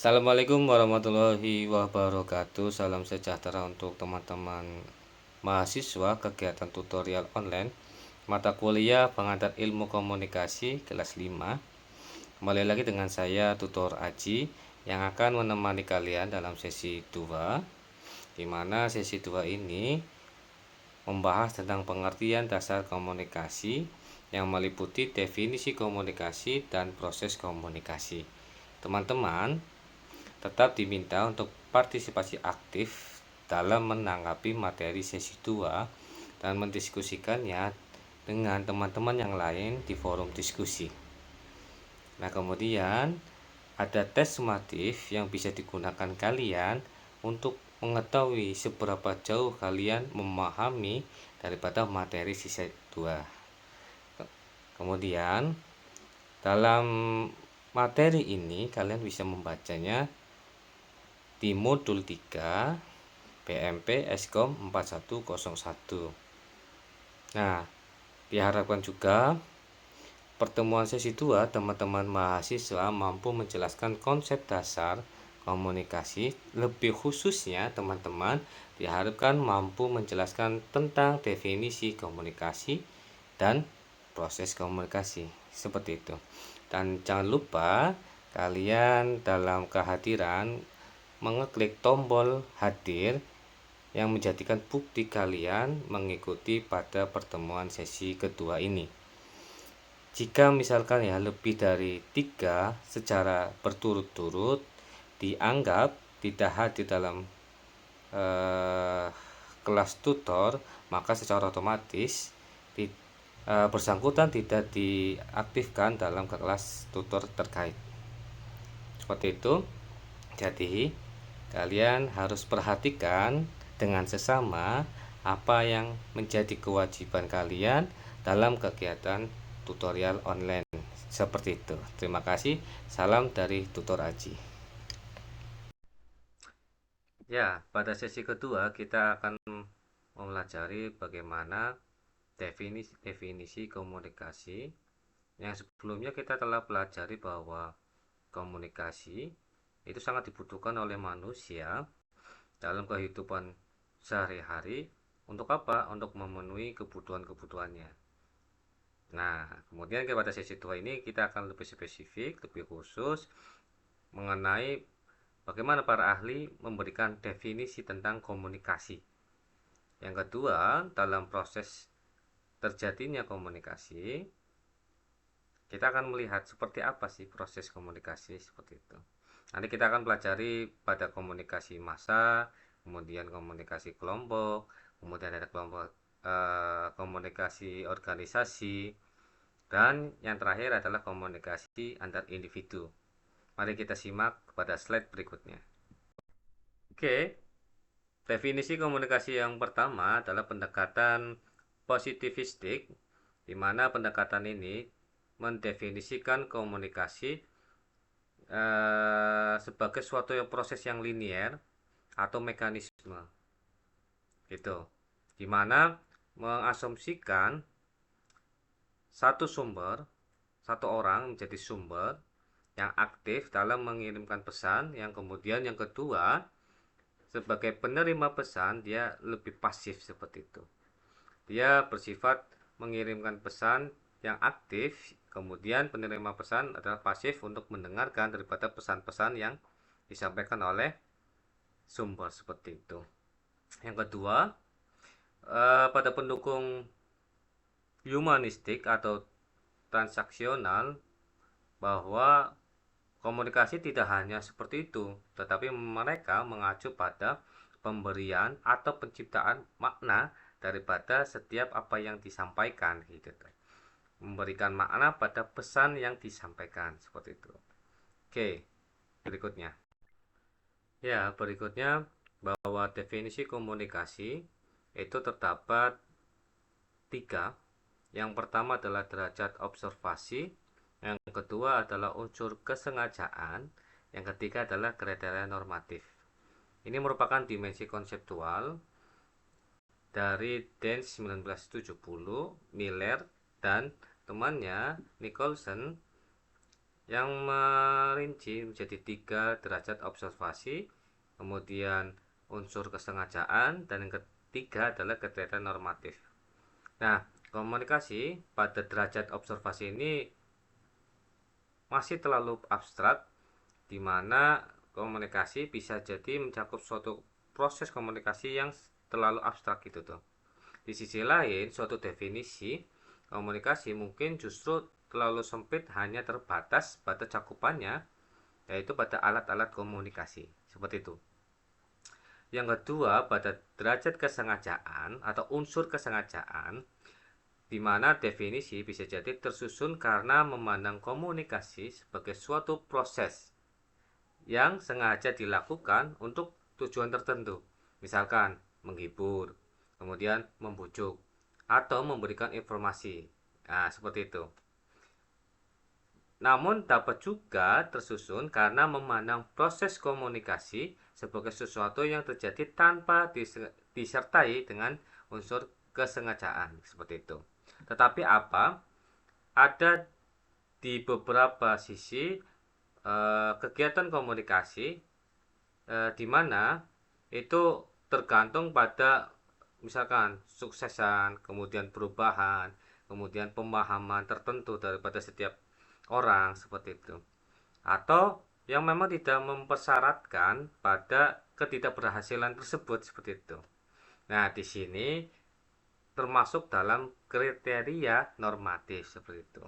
Assalamualaikum warahmatullahi wabarakatuh. Salam sejahtera untuk teman-teman mahasiswa kegiatan tutorial online mata kuliah pengantar ilmu komunikasi kelas 5. Kembali lagi dengan saya Tutor Aji yang akan menemani kalian dalam sesi 2, di mana sesi 2 ini membahas tentang pengertian dasar komunikasi yang meliputi definisi komunikasi dan proses komunikasi. Teman-teman tetap diminta untuk partisipasi aktif dalam menanggapi materi sesi 2 dan mendiskusikannya dengan teman-teman yang lain di forum diskusi. Nah, kemudian ada tes sumatif yang bisa digunakan kalian untuk mengetahui seberapa jauh kalian memahami daripada materi sesi 2. Kemudian dalam materi ini kalian bisa membacanya di modul 3 PMP Eskom 4101. Nah, diharapkan juga pertemuan sesi 2 teman-teman mahasiswa mampu menjelaskan konsep dasar komunikasi, lebih khususnya teman-teman diharapkan mampu menjelaskan tentang definisi komunikasi dan proses komunikasi, seperti itu. Dan jangan lupa kalian dalam kehadiran mengeklik tombol hadir yang menjadikan bukti kalian mengikuti pada pertemuan sesi kedua ini. Jika misalkan ya lebih dari 3 secara berturut-turut dianggap tidak hadir dalam kelas tutor, maka secara otomatis bersangkutan tidak diaktifkan dalam kelas tutor terkait. Seperti itu. Jadi kalian harus perhatikan dengan sesama apa yang menjadi kewajiban kalian dalam kegiatan tutorial online. Seperti itu. Terima kasih. Salam dari Tutor Aji. Ya, pada sesi kedua kita akan mempelajari bagaimana definisi komunikasi. Yang sebelumnya kita telah pelajari bahwa komunikasi itu sangat dibutuhkan oleh manusia dalam kehidupan sehari-hari. Untuk apa? Untuk memenuhi kebutuhan-kebutuhannya. Nah, kemudian pada sesi 2 ini kita akan lebih spesifik, lebih khusus mengenai bagaimana para ahli memberikan definisi tentang komunikasi. Yang kedua, dalam proses terjadinya komunikasi, kita akan melihat seperti apa sih proses komunikasi seperti itu. Nanti kita akan pelajari pada komunikasi massa, kemudian komunikasi kelompok, kemudian ada kelompok komunikasi organisasi, dan yang terakhir adalah komunikasi antar individu. Mari kita simak pada slide berikutnya. Oke, definisi komunikasi yang pertama adalah pendekatan positivistik, di mana pendekatan ini mendefinisikan komunikasi sebagai suatu proses yang linier atau mekanisme, gitu, dimana mengasumsikan satu orang menjadi sumber yang aktif dalam mengirimkan pesan, yang kemudian yang kedua sebagai penerima pesan dia lebih pasif seperti itu. Dia bersifat mengirimkan pesan yang aktif, kemudian penerima pesan adalah pasif untuk mendengarkan daripada pesan-pesan yang disampaikan oleh sumber seperti itu. Yang kedua, pada pendukung humanistik atau transaksional, bahwa komunikasi tidak hanya seperti itu, tetapi mereka mengacu pada pemberian atau penciptaan makna daripada setiap apa yang disampaikan, gitu. Memberikan makna pada pesan yang disampaikan seperti itu. Oke, berikutnya. Ya, berikutnya bahwa definisi komunikasi itu terdapat 3. Yang pertama adalah derajat observasi, yang kedua adalah unsur kesengajaan, yang ketiga adalah kriteria normatif. Ini merupakan dimensi konseptual dari Dance 1970, Miller dan temannya Nicholson yang merinci menjadi 3 derajat observasi, kemudian unsur kesengajaan, dan yang ketiga adalah kriteria normatif. Nah, komunikasi pada derajat observasi ini masih terlalu abstrak, di mana komunikasi bisa jadi mencakup suatu proses komunikasi yang terlalu abstrak gitu tuh. Di sisi lain, suatu definisi komunikasi mungkin justru terlalu sempit, hanya terbatas pada cakupannya, yaitu pada alat-alat komunikasi. Seperti itu. Yang kedua, pada derajat kesengajaan atau unsur kesengajaan, di mana definisi bisa jadi tersusun karena memandang komunikasi sebagai suatu proses yang sengaja dilakukan untuk tujuan tertentu, misalkan menghibur, kemudian membujuk, atau memberikan informasi. Nah, seperti itu. Namun dapat juga tersusun karena memandang proses komunikasi sebagai sesuatu yang terjadi tanpa disertai dengan unsur kesengajaan, seperti itu. Tetapi apa? Ada di beberapa sisi kegiatan komunikasi di mana itu tergantung pada misalkan suksesan, kemudian perubahan, kemudian pemahaman tertentu daripada setiap orang, seperti itu. Atau yang memang tidak mempersyaratkan pada ketidakberhasilan tersebut, seperti itu. Nah, di sini termasuk dalam kriteria normatif, seperti itu.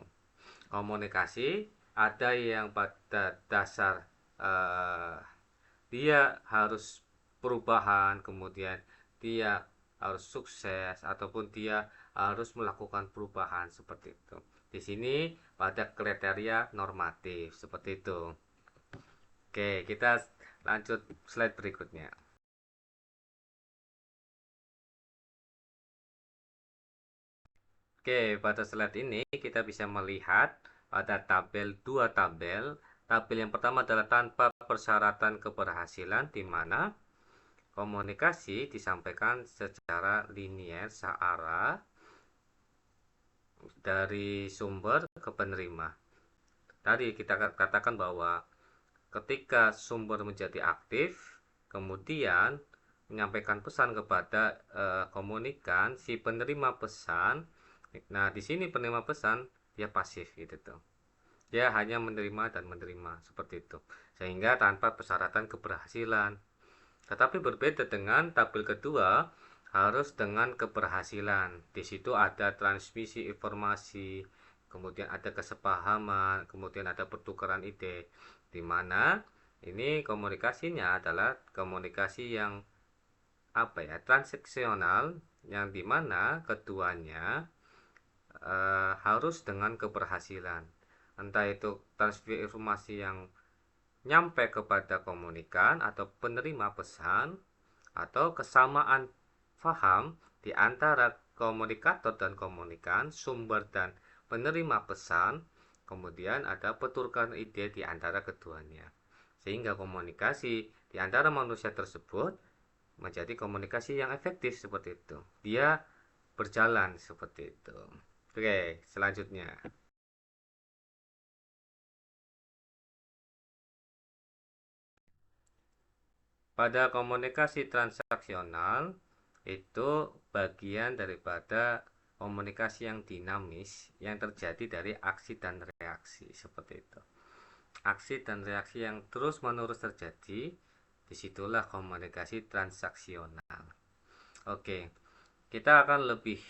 Komunikasi ada yang pada dasar eh, dia harus perubahan, kemudian dia harus sukses, ataupun dia harus melakukan perubahan, seperti itu. Di sini pada kriteria normatif, seperti itu. Oke, kita lanjut slide berikutnya. Oke, pada slide ini kita bisa melihat pada dua tabel. Tabel yang pertama adalah tanpa persyaratan keberhasilan, di mana komunikasi disampaikan secara linier, searah dari sumber ke penerima. Tadi kita katakan bahwa ketika sumber menjadi aktif, kemudian menyampaikan pesan kepada komunikan, si penerima pesan. Nah, di sini penerima pesan dia pasif gitu tuh. Dia hanya menerima dan menerima, seperti itu. Sehingga tanpa persyaratan keberhasilan. Tetapi berbeda dengan tabel kedua, harus dengan keberhasilan. Di situ ada transmisi informasi, kemudian ada kesepahaman, kemudian ada pertukaran ide, di mana ini komunikasinya adalah komunikasi yang transaksional, yang dimana keduanya harus dengan keberhasilan, entah itu transfer informasi yang nyampe kepada komunikan atau penerima pesan, atau kesamaan paham di antara komunikator dan komunikan, sumber dan penerima pesan, kemudian ada pertukaran ide di antara keduanya, sehingga komunikasi di antara manusia tersebut menjadi komunikasi yang efektif, seperti itu. Dia berjalan seperti itu. Oke, selanjutnya. Pada komunikasi transaksional itu bagian daripada komunikasi yang dinamis yang terjadi dari aksi dan reaksi, seperti itu. Aksi dan reaksi yang terus-menerus terjadi, disitulah komunikasi transaksional. Oke, kita akan lebih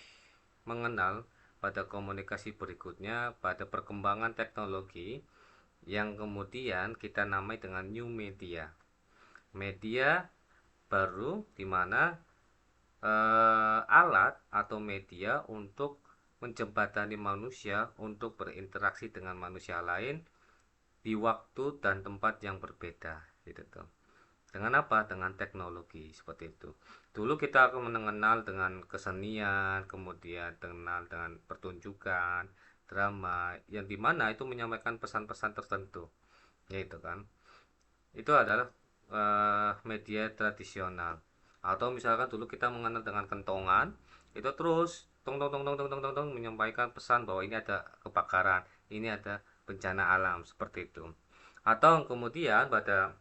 mengenal pada komunikasi berikutnya, pada perkembangan teknologi yang kemudian kita namai dengan new media. Media baru di mana alat atau media untuk menjembatani manusia untuk berinteraksi dengan manusia lain di waktu dan tempat yang berbeda, gitu tuh. Dengan apa? Dengan teknologi, seperti itu. Dulu kita akan mengenal dengan kesenian, kemudian kenal dengan pertunjukan, drama, yang dimana itu menyampaikan pesan-pesan tertentu, yaitu kan. Itu adalah media tradisional. Atau misalkan dulu kita mengenal dengan kentongan, itu terus tong tong tong tong tong tong tong, menyampaikan pesan bahwa ini ada kebakaran, ini ada bencana alam seperti itu. Atau kemudian pada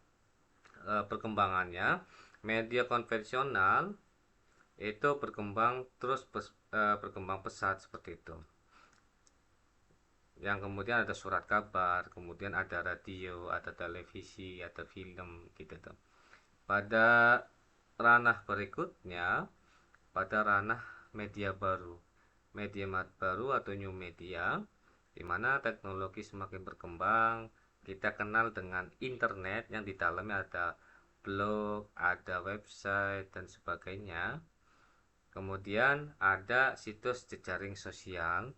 perkembangannya media konvensional itu berkembang pesat seperti itu. Yang kemudian ada surat kabar, kemudian ada radio, ada televisi, ada film gitu tuh. Pada ranah berikutnya, pada ranah media baru. Media baru atau new media, di mana teknologi semakin berkembang, kita kenal dengan internet yang di dalamnya ada blog, ada website dan sebagainya. Kemudian ada situs jejaring sosial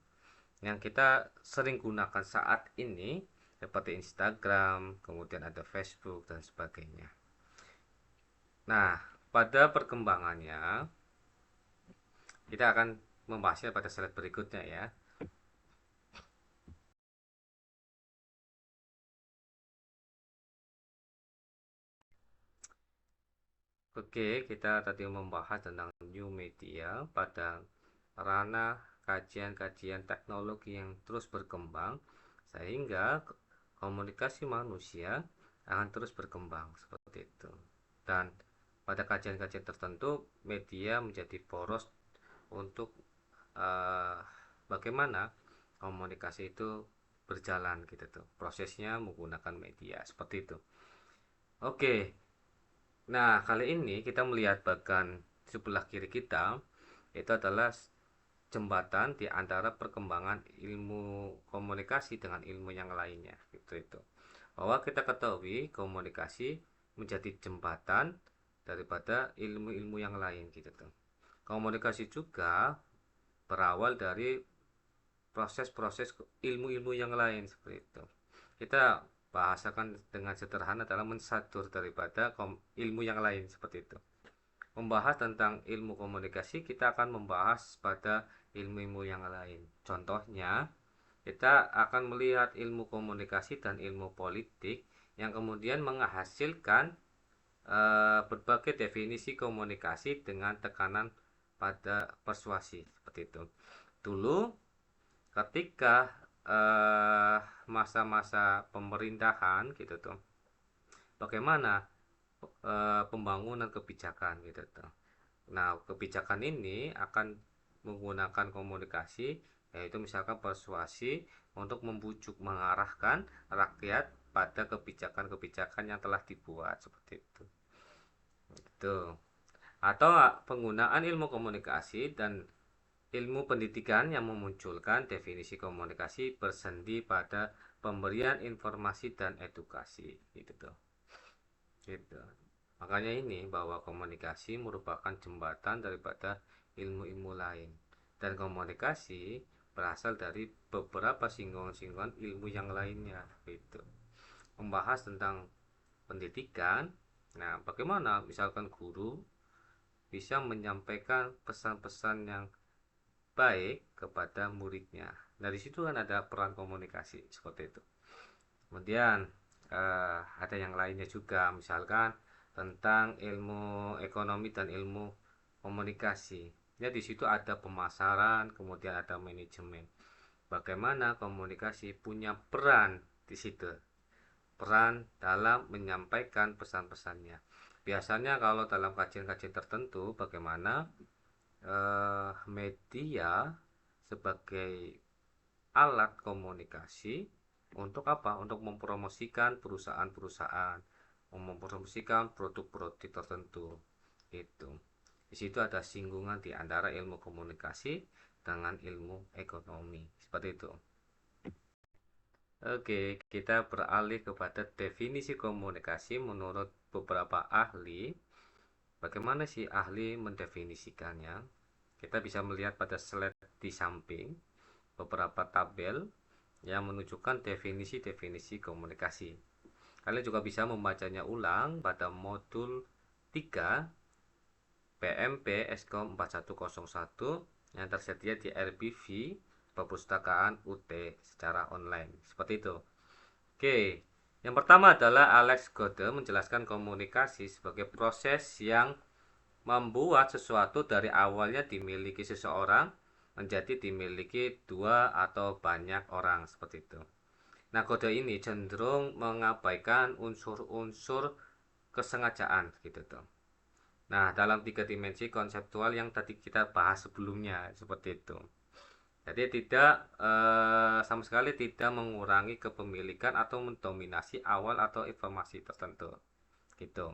yang kita sering gunakan saat ini seperti Instagram, kemudian ada Facebook dan sebagainya. Nah, pada perkembangannya kita akan membahasnya pada slide berikutnya ya. Oke, kita tadi membahas tentang new media pada ranah kajian-kajian teknologi yang terus berkembang sehingga komunikasi manusia akan terus berkembang seperti itu. Dan pada kajian-kajian tertentu media menjadi poros untuk uh, bagaimana komunikasi itu berjalan gitu tuh. Prosesnya menggunakan media seperti itu. Oke. Nah, kali ini kita melihat bagian sebelah kiri kita itu adalah jembatan di antara perkembangan ilmu komunikasi dengan ilmu yang lainnya gitu itu. Bahwa kita ketahui komunikasi menjadi jembatan daripada ilmu-ilmu yang lain gitu tuh. Komunikasi juga berawal dari proses-proses ilmu-ilmu yang lain seperti itu. Kita bahasakan dengan sederhana adalah mensadur daripada ilmu yang lain seperti itu. Membahas tentang ilmu komunikasi, kita akan membahas pada ilmu-ilmu yang lain. Contohnya, kita akan melihat ilmu komunikasi dan ilmu politik yang kemudian menghasilkan berbagai definisi komunikasi dengan tekanan pada persuasi seperti itu. Dulu ketika masa-masa pemerintahan gitu tuh, bagaimana pembangunan kebijakan gitu tuh. Nah, kebijakan ini akan menggunakan komunikasi, yaitu misalkan persuasi untuk membujuk, mengarahkan rakyat pada kebijakan-kebijakan yang telah dibuat seperti itu. Gitu. Atau penggunaan ilmu komunikasi dan ilmu pendidikan yang memunculkan definisi komunikasi bersendi pada pemberian informasi dan edukasi gitu tuh. Gitu. Makanya ini bahwa komunikasi merupakan jembatan daripada ilmu-ilmu lain. Dan komunikasi berasal dari beberapa singgungan-singgungan ilmu yang lainnya gitu. Membahas tentang pendidikan. Nah, bagaimana misalkan guru bisa menyampaikan pesan-pesan yang baik kepada muridnya. Nah, di situ kan ada peran komunikasi seperti itu. Kemudian ada yang lainnya juga, misalkan tentang ilmu ekonomi dan ilmu komunikasi. Ya, di situ ada pemasaran, kemudian ada manajemen. Bagaimana komunikasi punya peran di situ, peran dalam menyampaikan pesan-pesannya. Biasanya kalau dalam kajian-kajian tertentu, bagaimana media sebagai alat komunikasi untuk apa? Untuk mempromosikan perusahaan-perusahaan, mempromosikan produk-produk tertentu. Itu. Di situ ada singgungan di antara ilmu komunikasi dengan ilmu ekonomi. Seperti itu. Oke, kita beralih kepada definisi komunikasi menurut beberapa ahli. Bagaimana sih ahli mendefinisikannya? Kita bisa melihat pada slide di samping beberapa tabel yang menunjukkan definisi-definisi komunikasi. Kalian juga bisa membacanya ulang pada modul 3 PMP Eskom 4101 yang tersedia di RBV Perpustakaan UT secara online. Seperti itu. Oke, yang pertama adalah Alex Gode menjelaskan komunikasi sebagai proses yang membuat sesuatu dari awalnya dimiliki seseorang menjadi dimiliki dua atau banyak orang seperti itu. Nah, kode ini cenderung mengabaikan unsur-unsur kesengajaan gitu tuh. Nah, dalam 3 dimensi konseptual yang tadi kita bahas sebelumnya seperti itu. Jadi tidak sama sekali tidak mengurangi kepemilikan atau mendominasi awal atau informasi tertentu. Gitu.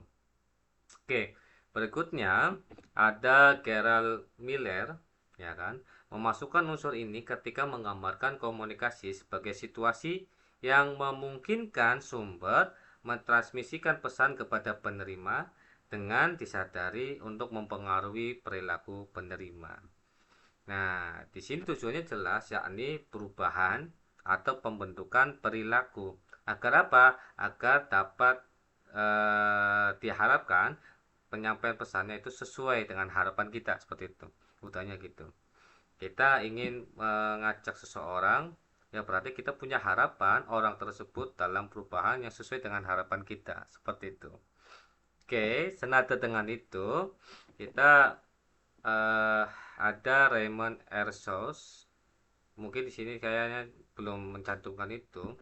Oke, berikutnya ada Gerald Miller, ya kan, memasukkan unsur ini ketika menggambarkan komunikasi sebagai situasi yang memungkinkan sumber mentransmisikan pesan kepada penerima dengan disadari untuk mempengaruhi perilaku penerima. Nah, di sini tujuannya jelas, yakni perubahan atau pembentukan perilaku. Agar apa? Agar dapat diharapkan penyampaian pesannya itu sesuai dengan harapan kita, seperti itu. Utamanya gitu. Kita ingin mengajak seseorang, ya berarti kita punya harapan orang tersebut dalam perubahan yang sesuai dengan harapan kita, seperti itu. Oke, senada dengan itu, kita eh, ada Raymond Ersos. Mungkin di sini kayaknya belum mencantumkan itu,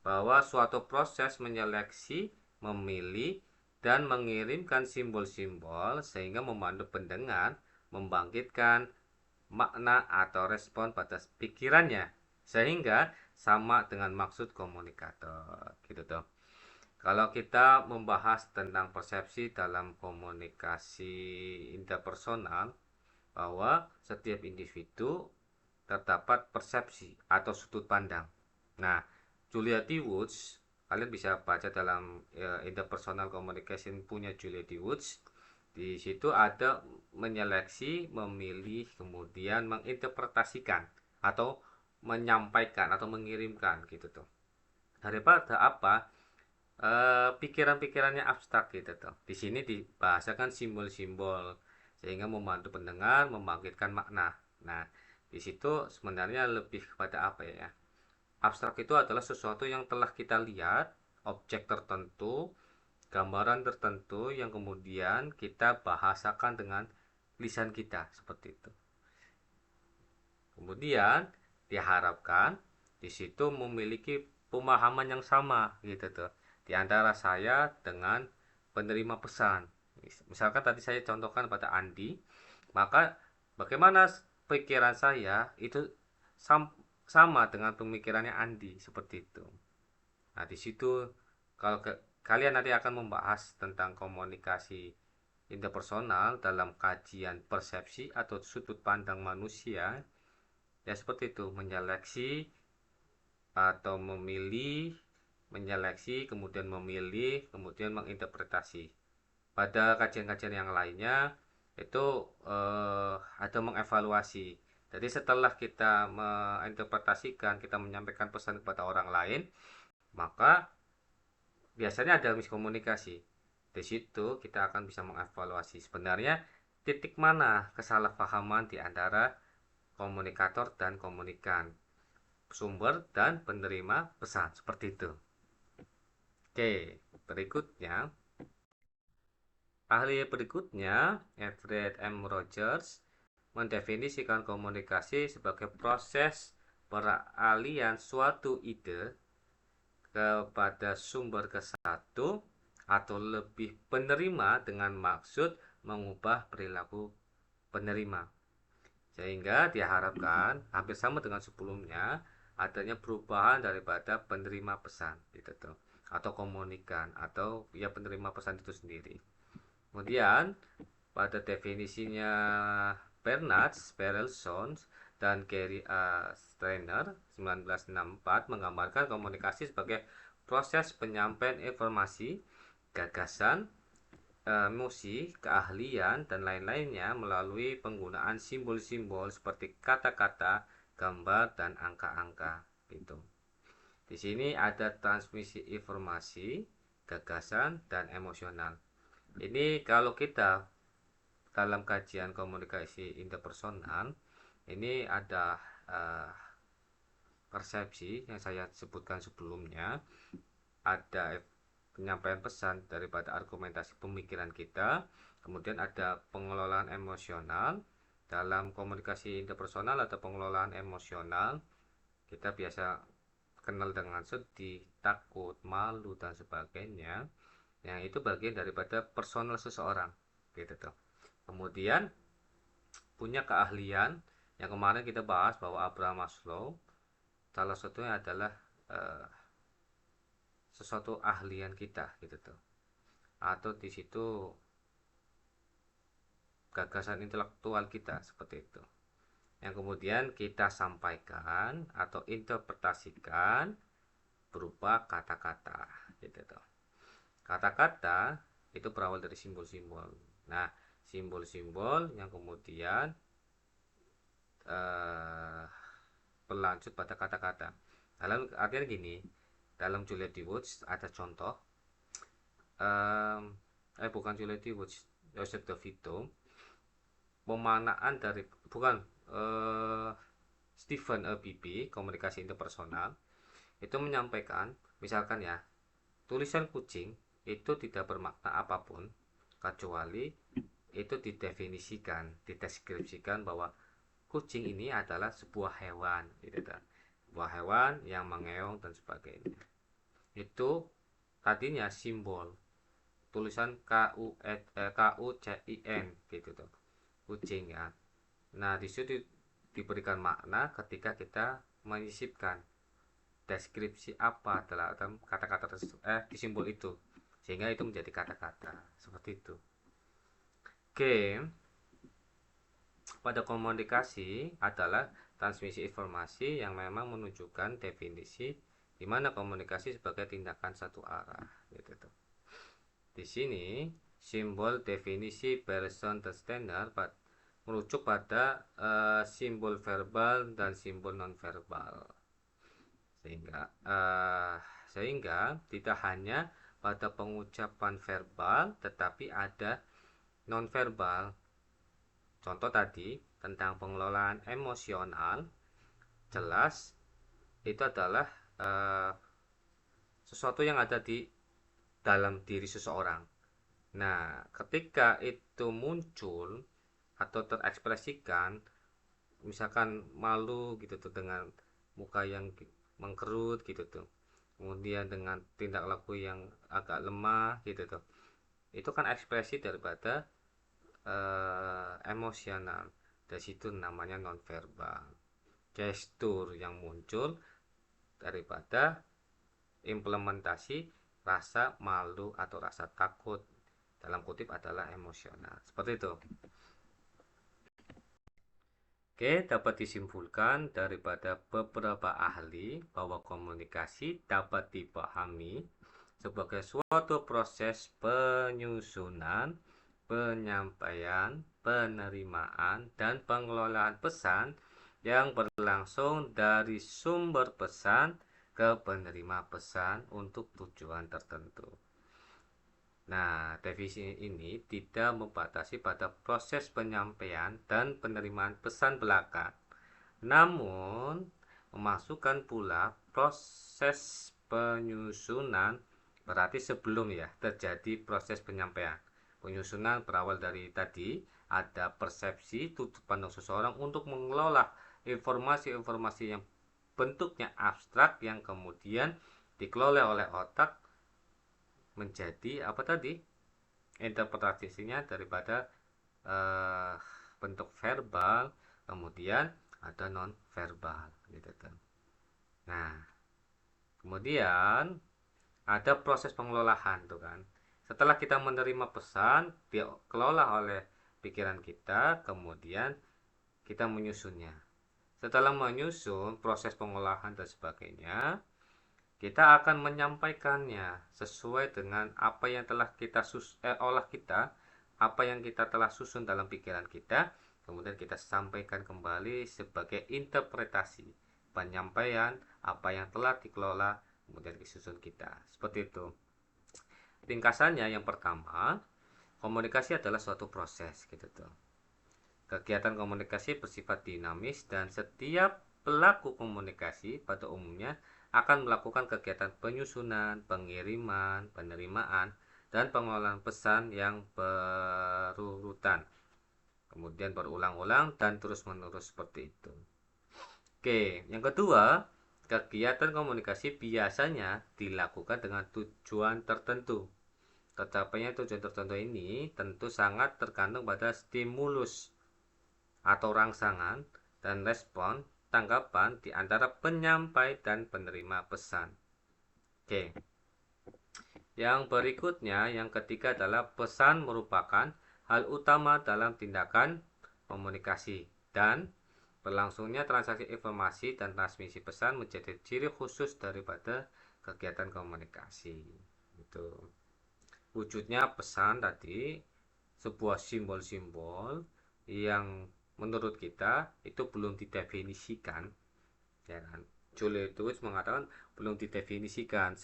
bahwa suatu proses menyeleksi, memilih, dan mengirimkan simbol-simbol sehingga memandu pendengar membangkitkan makna atau respon pada pikirannya sehingga sama dengan maksud komunikator gitu tuh. Kalau kita membahas tentang persepsi dalam komunikasi interpersonal, bahwa setiap individu terdapat persepsi atau sudut pandang. Nah, Julia D. Woods, kalian bisa baca dalam Interpersonal Communication punya Julia D. Woods. Di situ ada menyeleksi, memilih, kemudian menginterpretasikan atau menyampaikan atau mengirimkan gitu tuh. Daripada apa? Pikiran-pikirannya abstrak gitu tuh. Di sini dibahasakan simbol-simbol sehingga membantu pendengar membangkitkan makna. Nah, di situ sebenarnya lebih kepada apa ya? Abstrak itu adalah sesuatu yang telah kita lihat, objek tertentu, gambaran tertentu yang kemudian kita bahasakan dengan lisan kita seperti itu. Kemudian diharapkan di situ memiliki pemahaman yang sama gitu tuh di antara saya dengan penerima pesan. Misalkan tadi saya contohkan pada Andi, maka bagaimana pikiran saya itu sama dengan pemikirannya Andi seperti itu. Nah, di situ kalau kalian nanti akan membahas tentang komunikasi interpersonal dalam kajian persepsi atau sudut pandang manusia, ya seperti itu, menyeleksi atau memilih, menyeleksi, kemudian memilih, kemudian menginterpretasi. Pada kajian-kajian yang lainnya itu ada mengevaluasi. Jadi setelah kita menginterpretasikan, kita menyampaikan pesan kepada orang lain, maka biasanya ada miskomunikasi. Di situ kita akan bisa mengevaluasi sebenarnya titik mana kesalahpahaman di antara komunikator dan komunikan, sumber dan penerima pesan, seperti itu. Oke, berikutnya ahli berikutnya Everett M. Rogers mendefinisikan komunikasi sebagai proses peralihan suatu ide kepada sumber ke satu atau lebih penerima dengan maksud mengubah perilaku penerima, sehingga diharapkan hampir sama dengan sebelumnya adanya perubahan daripada penerima pesan gitu tuh, atau komunikan atau ya penerima pesan itu sendiri. Kemudian pada definisinya Bernard Sperelson dan Gary A. Steiner 1964 menggambarkan komunikasi sebagai proses penyampaian informasi, gagasan, emosi, keahlian, dan lain-lainnya melalui penggunaan simbol-simbol seperti kata-kata, gambar, dan angka-angka. Gitu. Di sini ada transmisi informasi, gagasan, dan emosional. Ini kalau kita dalam kajian komunikasi interpersonal, ini ada persepsi yang saya sebutkan sebelumnya, ada penyampaian pesan daripada argumentasi pemikiran kita, kemudian ada pengelolaan emosional. Dalam komunikasi interpersonal atau pengelolaan emosional, kita biasa kenal dengan sedih, takut, malu dan sebagainya, yang itu bagian daripada personal seseorang gitu tuh. Kemudian punya keahlian yang kemarin kita bahas bahwa Abraham Maslow salah satunya adalah eh, sesuatu ahlian kita gitu tuh, atau di situ gagasan intelektual kita seperti itu yang kemudian kita sampaikan atau interpretasikan berupa kata-kata gitu tuh. Kata-kata itu berawal dari simbol-simbol. Nah, simbol-simbol yang kemudian eh, berlanjut pada kata-kata. Dalam artinya gini, dalam Juliet Woods ada contoh, bukan Juliet Woods, Joseph De Vito, pemanaan dari bukan eh, Stephen BB, komunikasi interpersonal, itu menyampaikan, misalkan ya, tulisan kucing itu tidak bermakna apapun kecuali itu didefinisikan, dideskripsikan bahwa kucing ini adalah sebuah hewan, gitu kan. Sebuah hewan yang mengeong dan sebagainya. Itu tadinya simbol tulisan KUCIN gitu tuh. Kucing ya. Nah, di situ diberikan makna ketika kita menyisipkan deskripsi apa dalam kata-kata tersebut di simbol itu, sehingga itu menjadi kata-kata seperti itu. Oke, pada komunikasi adalah transmisi informasi yang memang menunjukkan definisi di mana komunikasi sebagai tindakan satu arah gitu tuh. Di sini simbol definisi person dan standar merujuk pada simbol verbal dan simbol non verbal, sehingga tidak hanya pada pengucapan verbal tetapi ada non verbal. Contoh tadi tentang pengelolaan emosional, jelas itu adalah uh, sesuatu yang ada di dalam diri seseorang. Nah, ketika itu muncul atau terekspresikan, misalkan malu gitu tuh dengan muka yang mengkerut gitu tuh, kemudian dengan tindak laku yang agak lemah gitu tuh, itu kan ekspresi daripada emosional. Dari situ namanya nonverbal, gestur yang muncul daripada implementasi rasa malu atau rasa takut, dalam kutip adalah emosional seperti itu. Oke, dapat disimpulkan daripada beberapa ahli bahwa komunikasi dapat dipahami sebagai suatu proses penyusunan, penyampaian, penerimaan, dan pengelolaan pesan yang berlangsung dari sumber pesan ke penerima pesan untuk tujuan tertentu. Nah, definisi ini tidak membatasi pada proses penyampaian dan penerimaan pesan belaka, namun memasukkan pula proses penyusunan, berarti sebelum ya terjadi proses penyampaian. Penyusunan berawal dari tadi ada persepsi tujuan pandang seseorang untuk mengelola informasi-informasi yang bentuknya abstrak yang kemudian dikelola oleh otak menjadi apa tadi, interpretasinya daripada eh, bentuk verbal, kemudian ada non verbal gitu kan. Nah, kemudian ada proses pengelolaan tuh kan. Setelah kita menerima pesan, dikelola oleh pikiran kita, kemudian kita menyusunnya. Setelah menyusun proses pengolahan dan sebagainya, kita akan menyampaikannya sesuai dengan apa yang telah kita olah kita, apa yang kita telah susun dalam pikiran kita, kemudian kita sampaikan kembali sebagai interpretasi penyampaian apa yang telah dikelola kemudian disusun kita. Seperti itu. Ringkasannya yang pertama, komunikasi adalah suatu proses gitu tuh. Kegiatan komunikasi bersifat dinamis dan setiap pelaku komunikasi pada umumnya akan melakukan kegiatan penyusunan, pengiriman, penerimaan, dan pengelolaan pesan yang berurutan, kemudian berulang-ulang dan terus-menerus seperti itu. Oke, yang kedua, Kegiatan komunikasi biasanya dilakukan dengan tujuan tertentu. Tercapainya tujuan tertentu ini tentu sangat tergantung pada stimulus atau rangsangan dan respon tanggapan di antara penyampai dan penerima pesan. Oke. Yang berikutnya, yang ketiga adalah pesan merupakan hal utama dalam tindakan komunikasi dan berlangsungnya transaksi informasi dan transmisi pesan menjadi ciri khusus daripada kegiatan komunikasi. Itu wujudnya pesan tadi sebuah simbol-simbol yang menurut kita itu belum didefinisikan, ya kan? Julius itu mengatakan belum didefinisikan.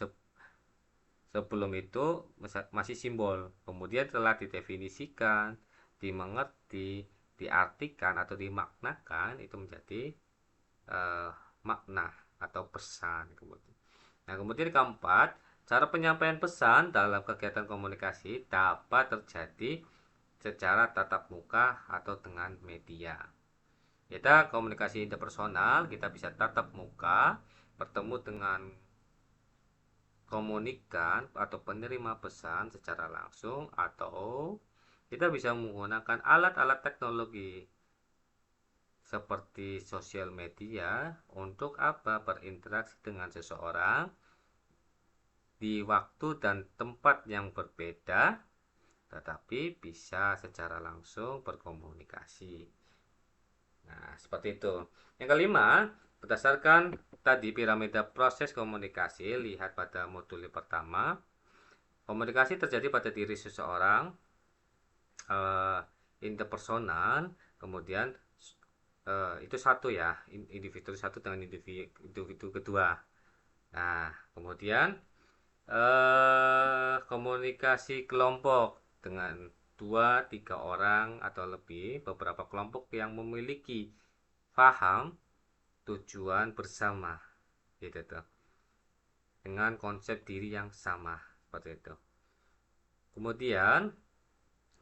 Sebelum itu masih simbol, kemudian telah didefinisikan, dimengerti, diartikan atau dimaknakan, itu menjadi makna atau pesan. Nah, kemudian keempat, cara penyampaian pesan dalam kegiatan komunikasi dapat terjadi secara tatap muka atau dengan media. Kita komunikasi interpersonal, kita bisa tatap muka, bertemu dengan komunikan atau penerima pesan secara langsung, atau kita bisa menggunakan alat-alat teknologi seperti sosial media untuk apa? Berinteraksi dengan seseorang di waktu dan tempat yang berbeda, tetapi bisa secara langsung berkomunikasi. Nah, seperti itu. Yang kelima, berdasarkan tadi piramida proses komunikasi, lihat pada modul pertama. Komunikasi terjadi pada diri seseorang, interpersonal, kemudian itu satu ya, individu satu dengan individu kedua. Nah, kemudian komunikasi kelompok dengan 2-3 orang atau lebih, beberapa kelompok yang memiliki paham tujuan bersama, gitu tuh, dengan konsep diri yang sama, seperti itu. Kemudian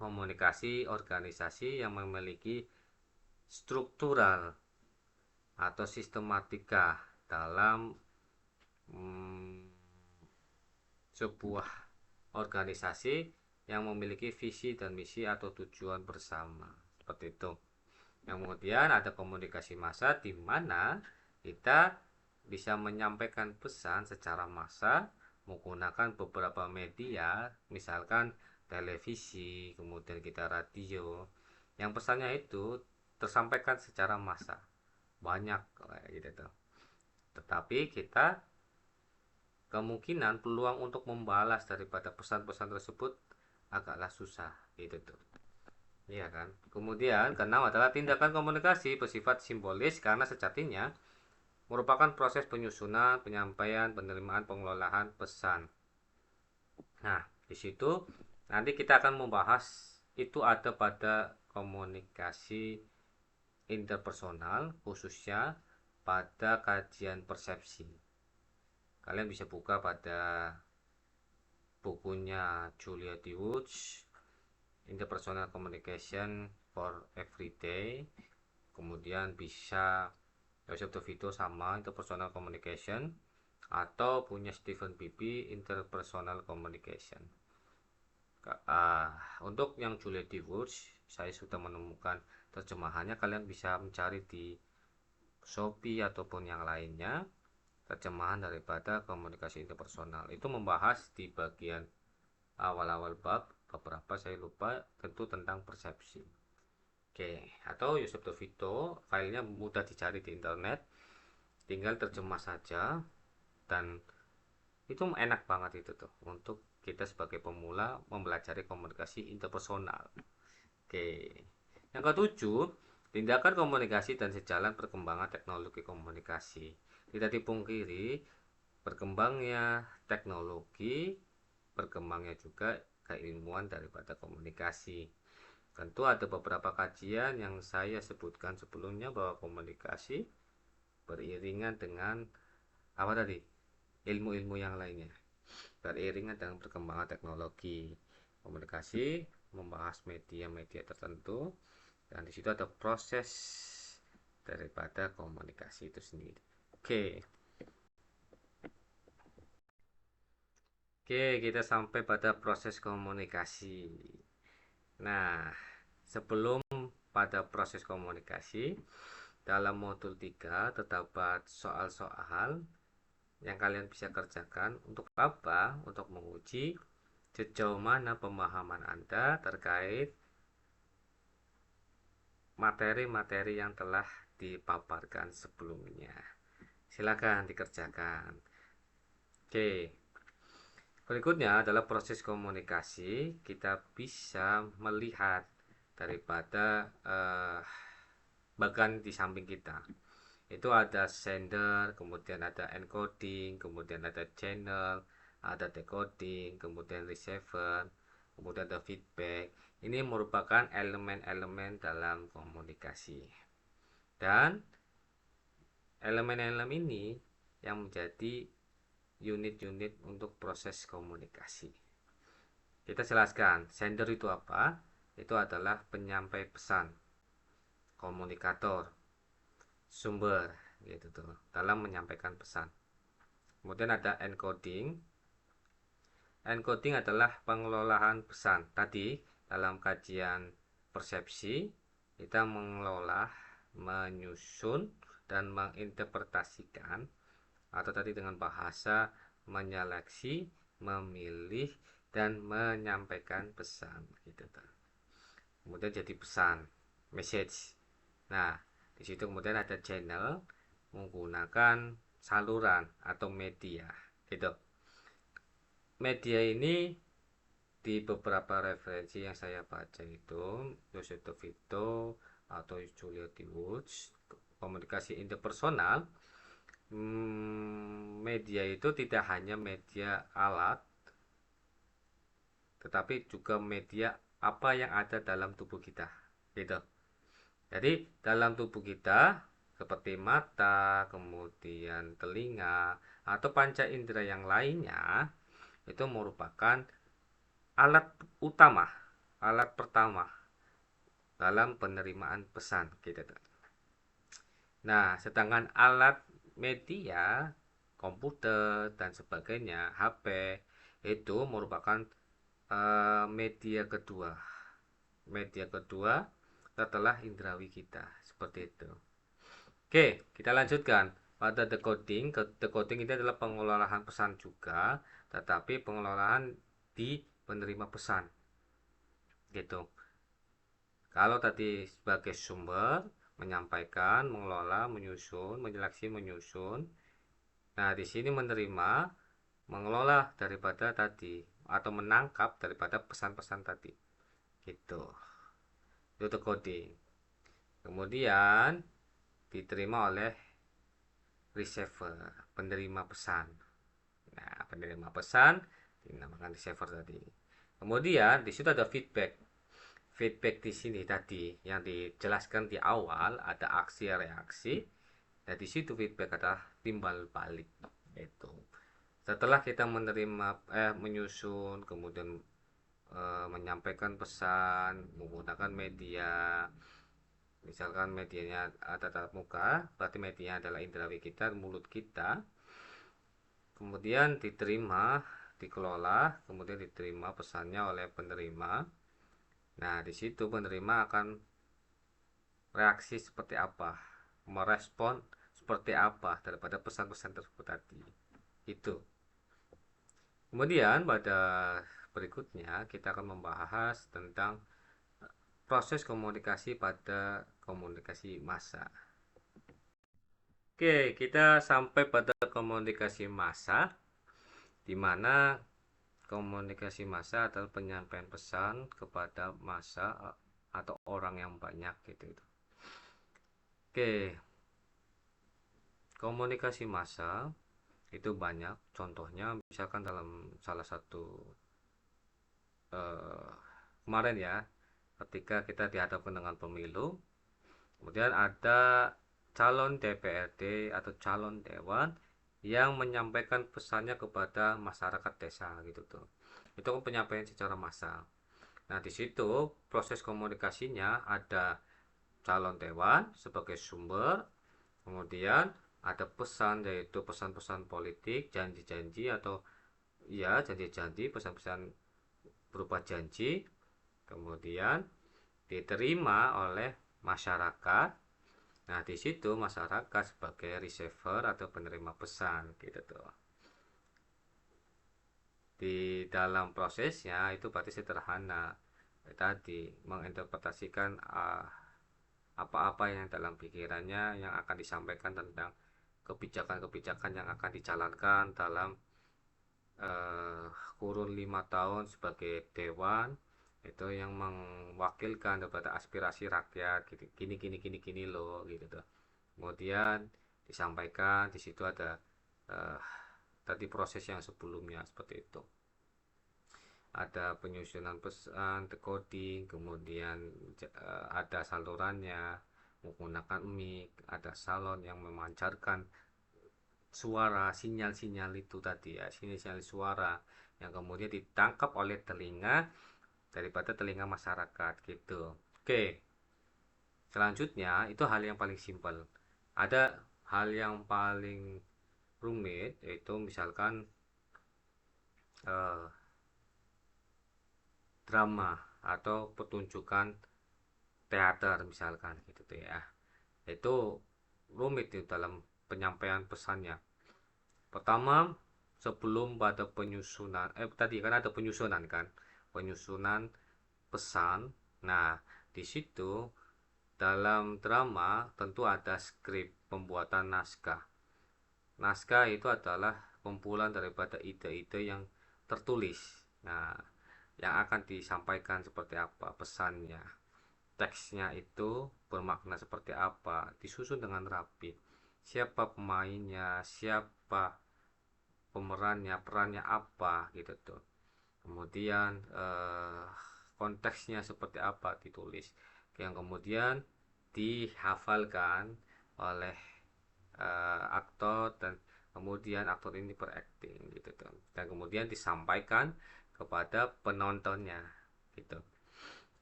komunikasi organisasi yang memiliki struktural atau sistematika dalam sebuah organisasi yang memiliki visi dan misi atau tujuan bersama, seperti itu. Yang kemudian ada komunikasi massa, di mana kita bisa menyampaikan pesan secara massa menggunakan beberapa media, misalkan televisi, kemudian kita radio, yang pesannya itu tersampaikan secara massa, banyak gitu tuh. Tetapi kita kemungkinan peluang untuk membalas daripada pesan-pesan tersebut agaklah susah, gitu tuh. Iya kan? Kemudian keenam adalah tindakan komunikasi bersifat simbolis karena sejatinya merupakan proses penyusunan, penyampaian, penerimaan, pengelolaan pesan. Nah, di situ nanti kita akan membahas itu ada pada komunikasi interpersonal, khususnya pada kajian persepsi. Kalian bisa buka pada bukunya Julia DeWoods, Interpersonal Communication for Everyday. Kemudian bisa Joseph DeVito sama Interpersonal Communication, atau punya Stephen Beebe, Interpersonal Communication. Untuk yang Julia DeWoods saya sudah menemukan terjemahannya, kalian bisa mencari di Shopee ataupun yang lainnya. Terjemahan daripada komunikasi interpersonal itu membahas di bagian awal-awal bab, beberapa saya lupa, tentu tentang persepsi. Oke, atau Yusuf DeVito, filenya mudah dicari di internet, tinggal terjemah saja, dan itu enak banget itu tuh untuk kita sebagai pemula mempelajari komunikasi interpersonal. Oke, yang ketujuh, tindakan komunikasi dan sejalan perkembangan teknologi komunikasi. Tidak dipungkiri, berkembangnya teknologi, berkembangnya juga keilmuan daripada komunikasi. Tentu ada beberapa kajian yang saya sebutkan sebelumnya bahwa komunikasi beriringan dengan apa tadi? Ilmu-ilmu yang lainnya. Beriringan dengan perkembangan teknologi. Komunikasi membahas media-media tertentu, dan di situ ada proses daripada komunikasi itu sendiri. Oke. Oke, kita sampai pada proses komunikasi. Nah, sebelum pada proses komunikasi, dalam modul 3 terdapat soal-soal yang kalian bisa kerjakan. Untuk apa? Untuk menguji sejauh mana pemahaman Anda terkait materi-materi yang telah dipaparkan sebelumnya. Silakan dikerjakan. Oke. Berikutnya adalah proses komunikasi. Kita bisa melihat daripada bagian di samping kita. Itu ada sender, kemudian ada encoding, kemudian ada channel, ada decoding, kemudian receiver, kemudian ada feedback. Ini merupakan elemen-elemen dalam komunikasi. Dan elemen-elemen ini yang menjadi unit-unit untuk proses komunikasi. Kita jelaskan, sender itu apa? Itu adalah penyampai pesan, komunikator, sumber gitu tuh dalam menyampaikan pesan. Kemudian ada encoding. Encoding adalah pengelolaan pesan. Tadi dalam kajian persepsi kita mengelola, menyusun dan menginterpretasikan, atau tadi dengan bahasa menyeleksi, memilih dan menyampaikan pesan gitu tuh. Kemudian jadi pesan, message. Nah, di situ kemudian ada channel menggunakan saluran atau media gitu. Media ini di beberapa referensi yang saya baca itu Joseph DeVito atau Julia D. Woods, komunikasi interpersonal, media itu tidak hanya media alat, tetapi juga media apa yang ada dalam tubuh kita gitu. Jadi dalam tubuh kita seperti mata, kemudian telinga atau panca indera yang lainnya itu merupakan alat utama, alat pertama dalam penerimaan pesan gitu. Nah, sedangkan alat media, komputer dan sebagainya, HP itu merupakan media kedua. Media kedua setelah indrawi kita, seperti itu. Oke, kita lanjutkan. Pada decoding, decoding ini adalah pengelolaan pesan juga, tetapi pengelolaan di penerima pesan. Gitu. Kalau tadi sebagai sumber, menyampaikan, mengelola, menyusun, menyeleksi, menyusun. Nah, di sini menerima, mengelola daripada tadi atau menangkap daripada pesan-pesan tadi. Gitu. Itu decoding. Kemudian diterima oleh receiver, penerima pesan. Nah, penerima pesan dinamakan receiver tadi. Kemudian di situ ada feedback. Feedback di sini tadi yang dijelaskan di awal ada aksi reaksi. Dan di situ feedback adalah timbal balik. Itu. Setelah kita menerima menyusun, kemudian menyampaikan pesan menggunakan media, misalkan medianya ada tatap muka, berarti medianya adalah indrawi kita, mulut kita. Kemudian diterima, dikelola, kemudian diterima pesannya oleh penerima. Nah, di situ penerima akan reaksi seperti apa, merespon seperti apa daripada pesan-pesan tersebut tadi. Itu. Kemudian pada berikutnya kita akan membahas tentang proses komunikasi pada komunikasi massa. Oke, kita sampai pada komunikasi massa, di mana komunikasi massa adalah penyampaian pesan kepada massa atau orang yang banyak gitu. Oke, komunikasi massa itu banyak. Contohnya misalkan dalam salah satu kemarin ya, ketika kita dihadapkan dengan pemilu, kemudian ada calon DPRD atau calon dewan yang menyampaikan pesannya kepada masyarakat desa gitu tuh. Itu kan penyampaian secara massal. Nah, di situ proses komunikasinya ada calon dewan sebagai sumber, kemudian ada pesan yaitu pesan-pesan politik, janji-janji atau ya janji-janji, pesan-pesan berupa janji, kemudian diterima oleh masyarakat. Nah, di situ masyarakat sebagai receiver atau penerima pesan gitu tuh. Di dalam prosesnya itu berarti sederhana. Tadi menginterpretasikan apa-apa yang dalam pikirannya yang akan disampaikan tentang kebijakan-kebijakan yang akan dijalankan dalam eh, kurun 5 tahun sebagai dewan, itu yang mewakilkan daripada aspirasi rakyat gitu, gini gini gini gini loh gitu tuh. Kemudian disampaikan di situ ada eh, tadi proses yang sebelumnya seperti itu, ada penyusunan pesan, decoding, kemudian ada salurannya menggunakan mic, ada salon yang memancarkan suara, sinyal-sinyal itu tadi ya, sinyal-sinyal suara yang kemudian ditangkap oleh telinga daripada telinga masyarakat gitu. Oke, selanjutnya itu hal yang paling simpel. Ada hal yang paling rumit, yaitu misalkan eh, drama atau pertunjukan teater misalkan gitu tuh ya. Itu rumit di dalam penyampaian pesannya. Pertama, sebelum pada penyusunan, tadi kan ada penyusunan kan, penyusunan pesan. Nah, di situ dalam drama tentu ada skrip, pembuatan naskah. Naskah itu adalah kumpulan daripada ide-ide yang tertulis. Nah, yang akan disampaikan seperti apa pesannya, teksnya itu bermakna seperti apa, disusun dengan rapi, siapa pemainnya, siapa pemerannya, perannya apa gitu tuh. Kemudian konteksnya seperti apa ditulis, yang kemudian dihafalkan oleh aktor, dan kemudian aktor ini berakting gitu tuh, dan kemudian disampaikan kepada penontonnya gitu.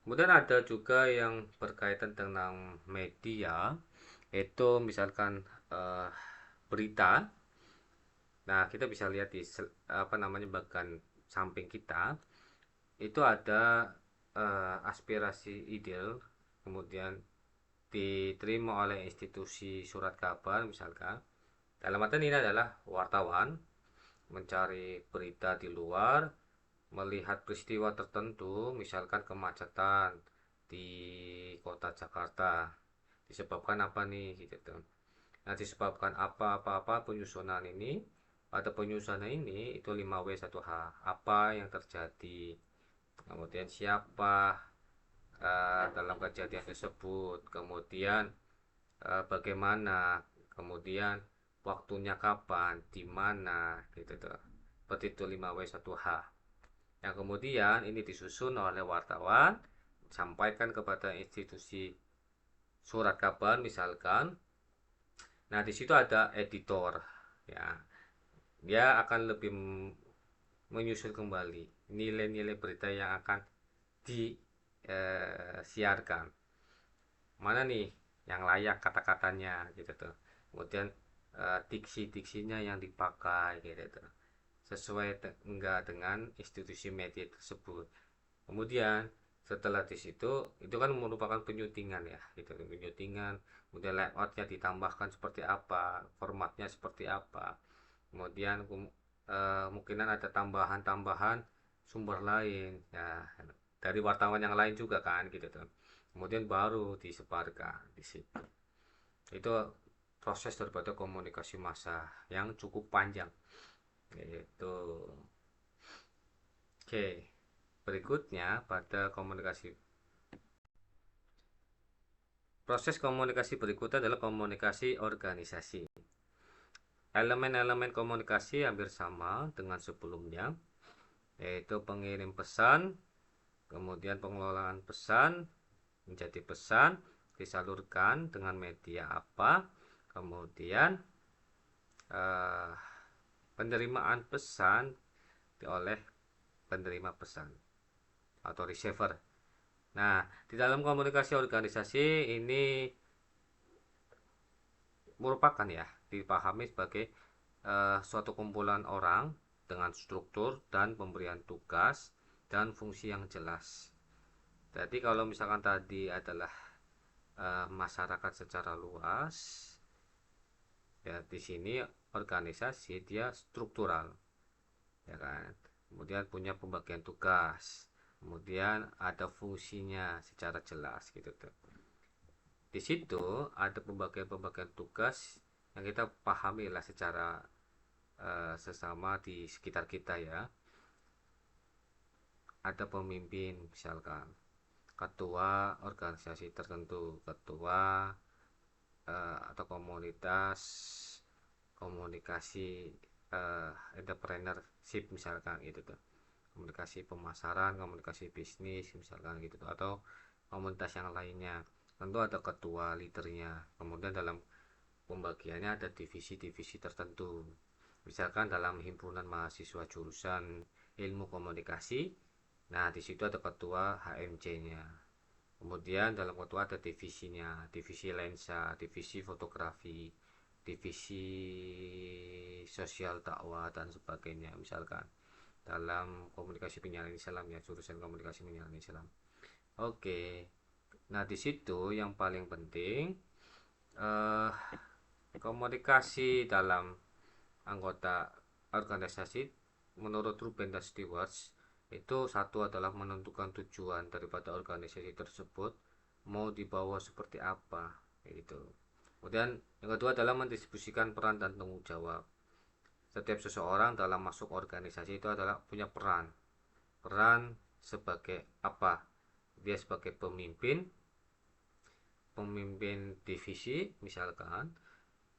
Kemudian ada juga yang berkaitan dengan media, itu misalkan eh, berita. Nah, kita bisa lihat di apa namanya bagian samping kita itu ada aspirasi ideal, kemudian diterima oleh institusi surat kabar misalkan. Dalam artian ini adalah wartawan mencari berita di luar, melihat peristiwa tertentu, misalkan kemacetan di kota Jakarta. Disebabkan apa nih gitu. Nah, disebabkan apa penyusunan ini. Pada penyusunan ini itu 5W1H. Apa yang terjadi? Kemudian siapa dalam kejadian tersebut? Kemudian bagaimana? Kemudian waktunya kapan? Di mana? Gitu tuh. Seperti itu 5W1H. Yang kemudian ini disusun oleh wartawan, sampaikan kepada institusi surat kabar misalkan. Nah, di situ ada editor ya. Dia akan lebih menyusun kembali nilai-nilai berita yang akan disiarkan. Mana nih yang layak kata-katanya gitu tuh. Kemudian diksi-diksinya yang dipakai gitu tuh, sesuai enggak dengan institusi media tersebut. Kemudian setelah di situ itu kan merupakan penyutingan ya gitu, penyutingan, kemudian layoutnya ditambahkan seperti apa, formatnya seperti apa, kemudian kemungkinan ada tambahan-tambahan sumber lain ya dari wartawan yang lain juga kan gitu tuh, kemudian baru disebarkan di situ. Itu proses daripada komunikasi massa yang cukup panjang gitu. Oke, berikutnya pada komunikasi, proses komunikasi berikutnya adalah komunikasi organisasi. Elemen-elemen komunikasi hampir sama dengan sebelumnya, yaitu pengirim pesan, kemudian pengelolaan pesan menjadi pesan, disalurkan dengan media apa, kemudian eh, penerimaan pesan oleh penerima pesan atau receiver. Nah, di dalam komunikasi organisasi ini merupakan ya dipahami sebagai suatu kumpulan orang dengan struktur dan pemberian tugas dan fungsi yang jelas. Jadi kalau misalkan tadi adalah masyarakat secara luas, ya di sini organisasi dia struktural, ya kan. Kemudian punya pembagian tugas, kemudian ada fungsinya secara jelas gitu tuh. Di situ ada pembagian-pembagian tugas yang kita pahami lah secara sesama di sekitar kita ya. Ada pemimpin misalkan ketua organisasi tertentu, ketua atau komunitas komunikasi entrepreneurship misalkan gitu tuh, komunikasi pemasaran, komunikasi bisnis misalkan gitu tuh, atau komunitas yang lainnya. Tentu ada ketua leadernya, kemudian dalam pembagiannya ada divisi-divisi tertentu. Misalkan dalam himpunan mahasiswa jurusan ilmu komunikasi, nah di situ ada ketua HMC-nya. Kemudian dalam ketua ada divisinya, divisi lensa, divisi fotografi, divisi sosial dakwah dan sebagainya. Misalkan dalam komunikasi penyiaran Islam ya, jurusan komunikasi penyiaran Islam. Oke. Nah, di situ yang paling penting eh, komunikasi dalam anggota organisasi menurut Ruben dan Stewarts itu satu adalah menentukan tujuan daripada organisasi tersebut mau dibawa seperti apa gitu. Kemudian yang kedua adalah mendistribusikan peran dan tanggung jawab. Setiap seseorang dalam masuk organisasi itu adalah punya peran sebagai apa, dia sebagai pemimpin divisi misalkan,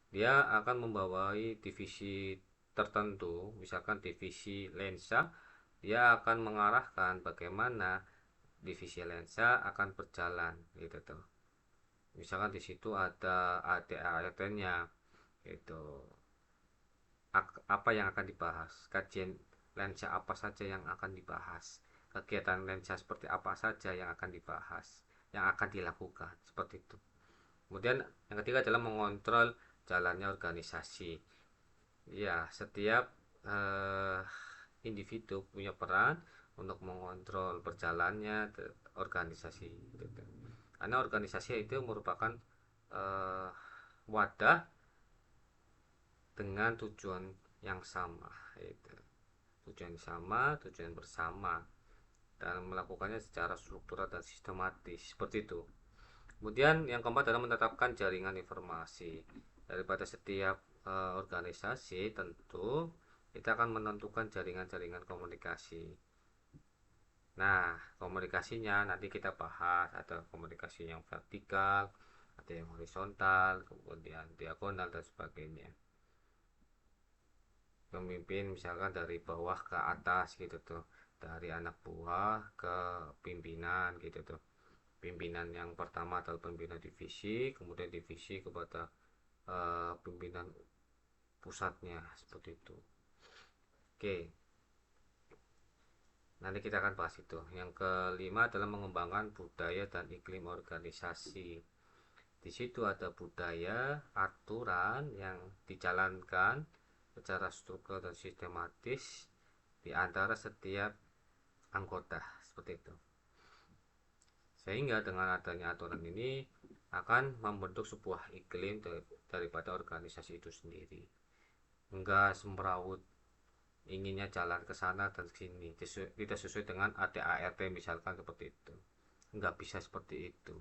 dia akan membawai divisi tertentu, misalkan divisi lensa, dia akan mengarahkan bagaimana divisi lensa akan berjalan gitu tuh. Misalkan di situ ada ADART-nya gitu, apa yang akan dibahas, kajian lensa apa saja yang akan dibahas, kegiatan lensa seperti apa saja yang akan dibahas, yang akan dilakukan seperti itu. Kemudian yang ketiga adalah mengontrol jalannya organisasi. Ya, setiap eh, individu punya peran untuk mengontrol berjalannya organisasi gitu. Karena organisasi itu merupakan eh, wadah dengan tujuan yang sama, itu tujuan sama, tujuan bersama, dan melakukannya secara struktural dan sistematis seperti itu. Kemudian yang keempat adalah menetapkan jaringan informasi. Daripada setiap organisasi tentu kita akan menentukan jaringan-jaringan komunikasi. Nah, komunikasinya nanti kita bahas, ada komunikasi yang vertikal, ada yang horizontal, kemudian diagonal dan sebagainya. Pemimpin misalkan dari bawah ke atas gitu tuh, dari anak buah ke pimpinan gitu tuh. Pimpinan yang pertama adalah pimpinan divisi, kemudian divisi kepada pimpinan pusatnya seperti itu. Oke, nanti kita akan bahas itu. Yang kelima adalah mengembangkan budaya dan iklim organisasi. Di situ ada budaya, aturan yang dijalankan secara struktur dan sistematis di antara setiap anggota seperti itu. Sehingga dengan adanya aturan ini akan membentuk sebuah iklim daripada organisasi itu sendiri. Enggak semrawut inginnya jalan ke sana dan sini, tidak sesuai dengan ADART misalkan seperti itu. Enggak bisa seperti itu.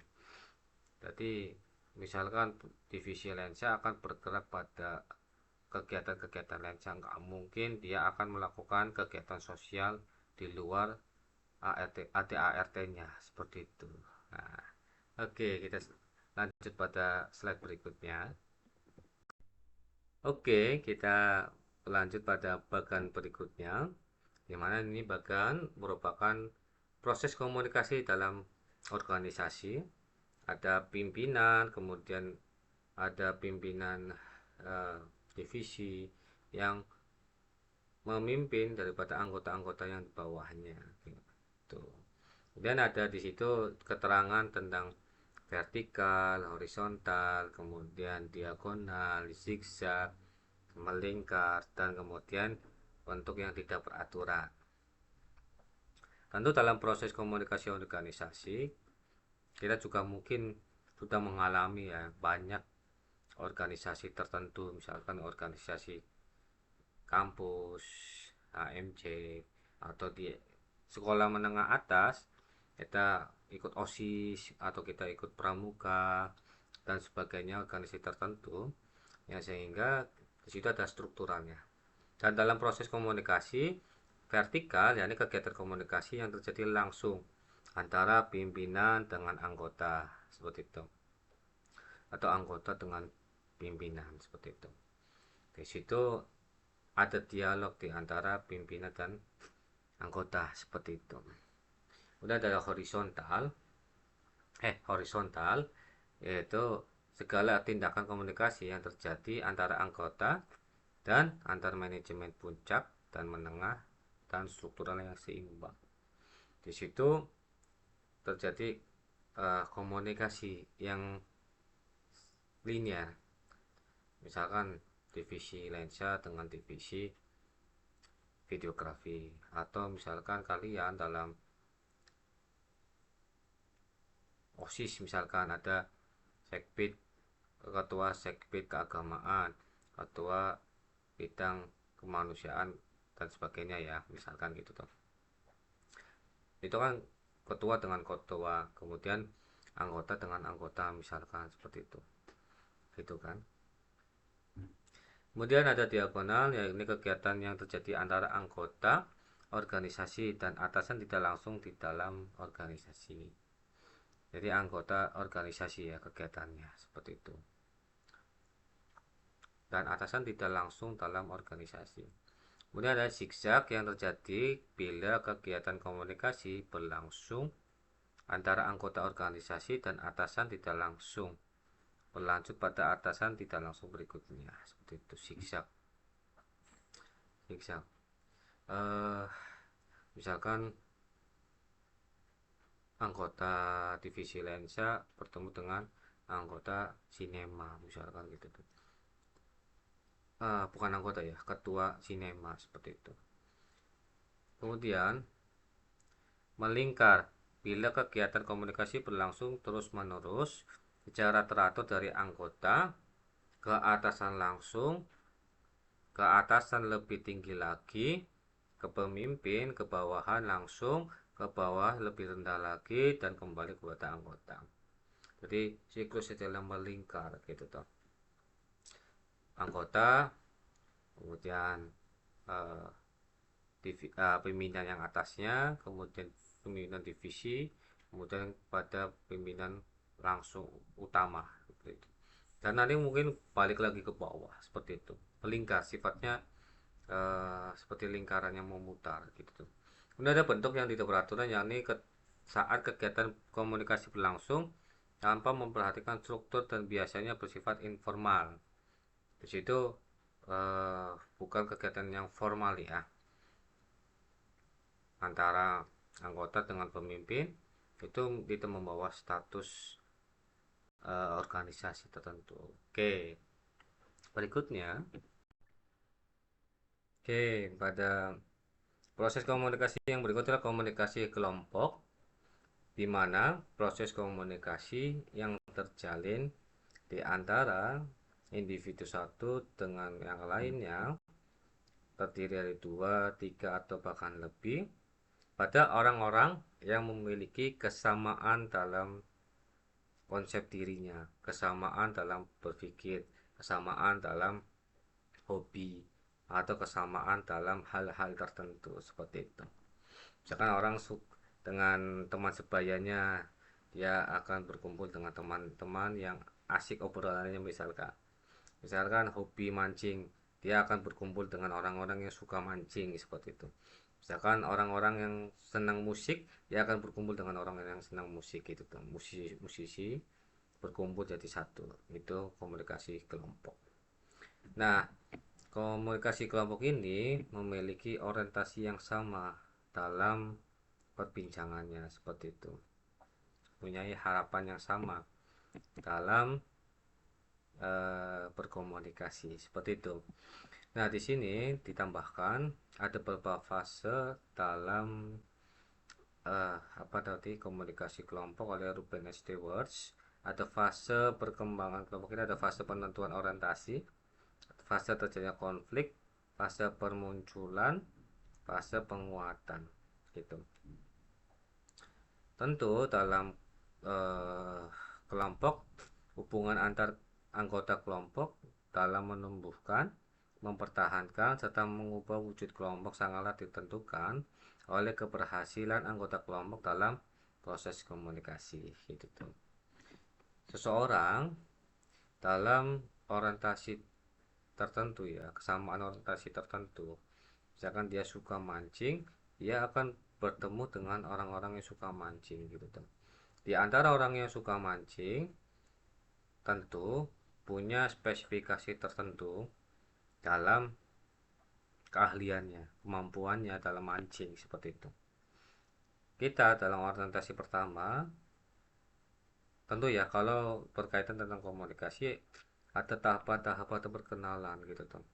Jadi misalkan divisi lensa akan bergerak pada kegiatan-kegiatan lensa, enggak mungkin dia akan melakukan kegiatan sosial di luar ADART-nya seperti itu. Nah, oke, kita lanjut pada slide berikutnya. Oke, kita lanjut pada bagian berikutnya, di mana ini bagian merupakan proses komunikasi dalam organisasi. Ada pimpinan, kemudian ada pimpinan eh, divisi yang memimpin daripada anggota-anggota yang di bawahnya gitu. Kemudian ada di situ keterangan tentang vertikal, horizontal, kemudian diagonal, zigzag, melingkar, dan kemudian bentuk yang tidak beraturan. Tentu dalam proses komunikasi organisasi kita juga mungkin sudah mengalami ya banyak organisasi tertentu, misalkan organisasi kampus, HMJ, atau di sekolah menengah atas kita ikut OSIS atau kita ikut pramuka dan sebagainya, organisasi tertentu ya, sehingga di situ ada strukturalnya. Dan dalam proses komunikasi vertikal, yakni kegiatan komunikasi yang terjadi langsung antara pimpinan dengan anggota seperti itu, atau anggota dengan pimpinan seperti itu. Di situ ada dialog di antara pimpinan dan anggota seperti itu. Kemudian ada horizontal yaitu segala tindakan komunikasi yang terjadi antara anggota dan antar manajemen puncak dan menengah dan struktural yang seimbang. Di situ terjadi komunikasi yang linear, misalkan divisi lensa dengan divisi videografi, atau misalkan kalian dalam OSIS misalkan ada sekbid, ketua sekbid keagamaan, ketua bidang kemanusiaan dan sebagainya ya, misalkan gitu tuh. Itu kan ketua dengan ketua, kemudian anggota dengan anggota, misalkan seperti itu. Gitu kan. Kemudian ada diagonal, yakni kegiatan yang terjadi antara anggota organisasi dan atasan tidak langsung di dalam organisasi. Jadi anggota organisasi ya kegiatannya seperti itu. Dan atasan tidak langsung dalam organisasi. Kemudian ada zigzag yang terjadi bila kegiatan komunikasi berlangsung antara anggota organisasi dan atasan tidak langsung, berlanjut pada atasan tidak langsung berikutnya, seperti itu. Zigzag misalkan anggota divisi lensa bertemu dengan anggota sinema, misalkan gitu tuh. Bukan anggota ya, ketua sinema, seperti itu. Kemudian melingkar bila kegiatan komunikasi berlangsung terus-menerus secara teratur dari anggota ke atasan langsung, ke atasan lebih tinggi lagi, ke pemimpin, ke bawahan langsung, ke bawah lebih rendah lagi, dan kembali kepada anggota. Jadi siklus adalah melingkar gitu toh. Anggota, kemudian pimpinan yang atasnya, kemudian pimpinan divisi, kemudian pada pimpinan langsung utama seperti itu. Dan nanti mungkin balik lagi ke bawah seperti itu. Melingkar sifatnya seperti lingkaran yang memutar gitu. Kemudian ada bentuk yang tidak beraturan, yakni saat kegiatan komunikasi berlangsung tanpa memperhatikan struktur dan biasanya bersifat informal. Di situ bukan kegiatan yang formal ya, antara anggota dengan pemimpin itu kita membawa status organisasi tertentu. Oke, berikutnya pada proses komunikasi yang berikutnya adalah komunikasi kelompok, di mana proses komunikasi yang terjalin di antara individu satu dengan yang lainnya terdiri dari 2, 3 atau bahkan lebih pada orang-orang yang memiliki kesamaan dalam konsep dirinya, kesamaan dalam berpikir, kesamaan dalam hobi, atau kesamaan dalam hal-hal tertentu seperti itu. Misalkan orang dengan teman sebayanya, dia akan berkumpul dengan teman-teman yang asik obrolannya, misalkan hobi mancing, dia akan berkumpul dengan orang-orang yang suka mancing seperti itu. Misalkan orang-orang yang senang musik, dia akan berkumpul dengan orang yang senang musik gitu tuh. Musisi berkumpul jadi satu. Itu komunikasi kelompok. Nah, komunikasi kelompok ini memiliki orientasi yang sama dalam perbincangannya seperti itu. Punya harapan yang sama dalam berkomunikasi seperti itu. Nah, di sini ditambahkan ada beberapa fase dalam apa tadi komunikasi kelompok oleh Ruben S. Stewart. Ada fase perkembangan kelompok ini, ada fase penentuan orientasi, fase terjadinya konflik, fase permunculan, fase penguatan gitu. Tentu dalam eh, kelompok, hubungan antar anggota kelompok dalam menumbuhkan, mempertahankan, serta mengubah wujud kelompok sangatlah ditentukan oleh keberhasilan anggota kelompok dalam proses komunikasi gitu tuh. Seseorang dalam orientasi tertentu, ya kesamaan orientasi tertentu, misalkan dia suka mancing, dia akan bertemu dengan orang-orang yang suka mancing gitu tuh. Di antara orang yang suka mancing tentu punya spesifikasi tertentu dalam keahliannya, kemampuannya dalam mancing seperti itu. Kita dalam orientasi pertama, tentu ya kalau berkaitan tentang komunikasi ada tahapan-tahapan perkenalan gitu tuh.